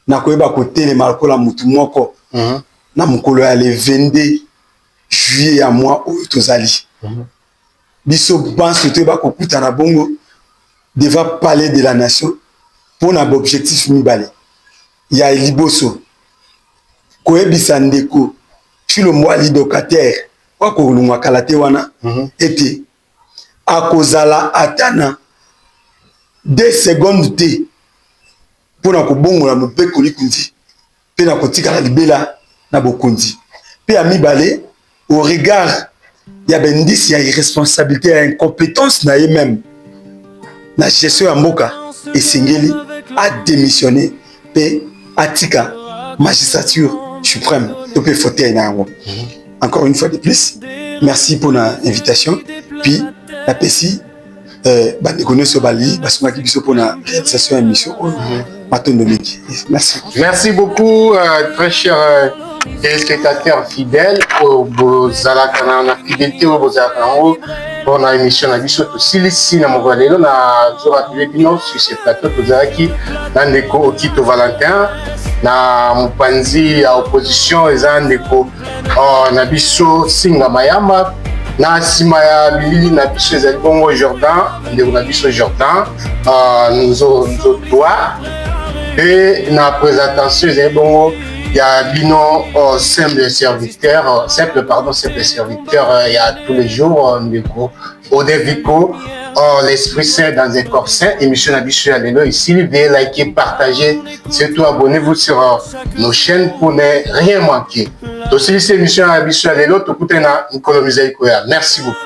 na koyeba ko telema lokola mutu moko na mukolo ya le 22 juillet ya mois oyo tozali. Biso banso te ba ko kutana bongo devant parler de la nation pour un objectif mibale. Il y a Liboso. Koebisa ndeko sur le mois locataire. Kwa kolungwa kalate wana était à kozala atana 2 secondes te pour na kobongola mobeko likundi pe na kotika la libela na bokundi. Pe a mibale au regard il y a bendis il y a irresponsabilité, il y a incompétence na même. La gestion à Moka et Singeli a démissionné et Atika, magistrature suprême, de fauteuil. Encore une fois de plus, merci pour l'invitation. Puis, la PSI, merci pour la réalisation de l'émission. Merci. Merci beaucoup, très chers téléspectateurs fidèles, aux fidélité, aux pour la émission Nabiso Tosilisi na Movalelo na Zorapile Bino sur ce plateau Tozaki dans Ndeko Okito Valentin na Mupanzi à opposition eza Ndeko Nabiso Singa Mayama na sima ya bilili na biso ezali bongo Jordan Ndeko Nabiso Jordan nous toi et na présentation ezali bongo il y a Bino simple serviteur, il y a tous les jours, Odevico, l'Esprit Saint dans un corps saint, émission Nabiso Alelo. Ici, veuillez liker, partager, surtout abonnez-vous sur nos chaînes pour ne rien manquer. Donc, si c'est émission Nabiso Alelo, tout le monde est. Merci beaucoup.